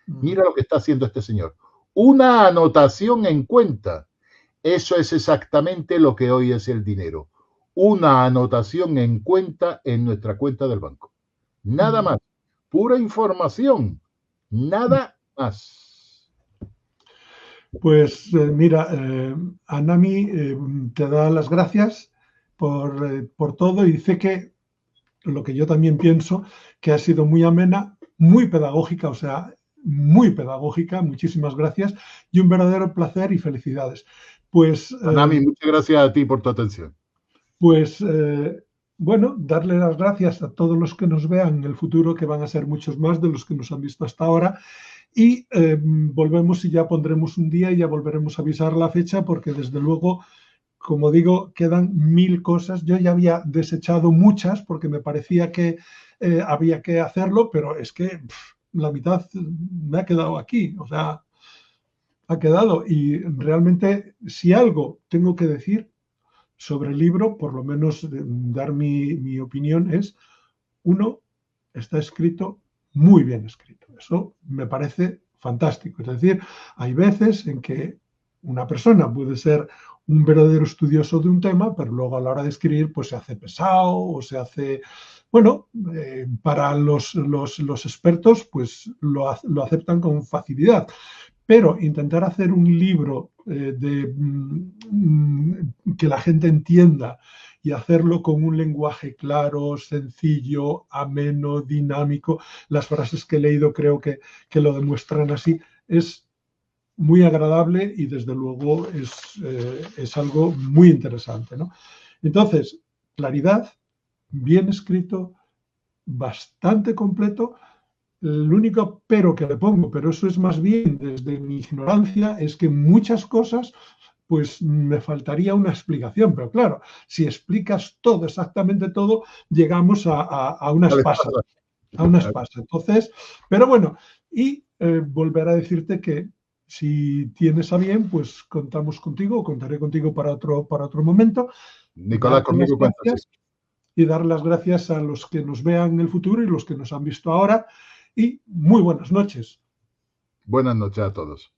B: Mira lo que está haciendo este señor. Una anotación en cuenta. Eso es exactamente lo que hoy es el dinero. Una anotación en cuenta en nuestra cuenta del banco. Nada más. Pura información. Nada más.
A: Pues mira, Anami te da las gracias por todo y dice que lo que yo también pienso, que ha sido muy amena, muy pedagógica, o sea, muy pedagógica, muchísimas gracias y un verdadero placer y felicidades. Pues,
B: Anami, muchas gracias a ti por tu atención.
A: Pues bueno, darle las gracias a todos los que nos vean en el futuro, que van a ser muchos más de los que nos han visto hasta ahora. Y volvemos y ya pondremos un día y ya volveremos a avisar la fecha, porque desde luego, como digo, quedan 1000 cosas. Yo ya había desechado muchas porque me parecía que había que hacerlo, pero es que la mitad me ha quedado aquí, o sea, ha quedado. Y realmente, si algo tengo que decir sobre el libro, por lo menos dar mi opinión, es, uno, está escrito muy bien escrito. Eso me parece fantástico. Es decir, hay veces en que una persona puede ser un verdadero estudioso de un tema, pero luego a la hora de escribir pues se hace pesado o se hace... Bueno, para los expertos pues lo aceptan con facilidad. Pero intentar hacer un libro que la gente entienda y hacerlo con un lenguaje claro, sencillo, ameno, dinámico, las frases que he leído creo que lo demuestran así, es muy agradable y desde luego es algo muy interesante, ¿no? Entonces, claridad, bien escrito, bastante completo, El único pero que le pongo, pero eso es más bien desde mi ignorancia, es que muchas cosas pues me faltaría una explicación. Pero claro, si explicas todo, exactamente todo, llegamos a unas pasas. A unas pasas. Entonces, pero bueno, y volver a decirte que si tienes a bien, pues contamos contigo, contaré contigo para otro momento.
B: Nicolás, conmigo cuentas.
A: Y dar las gracias a los que nos vean en el futuro y los que nos han visto ahora. Y muy buenas noches.
B: Buenas noches a todos.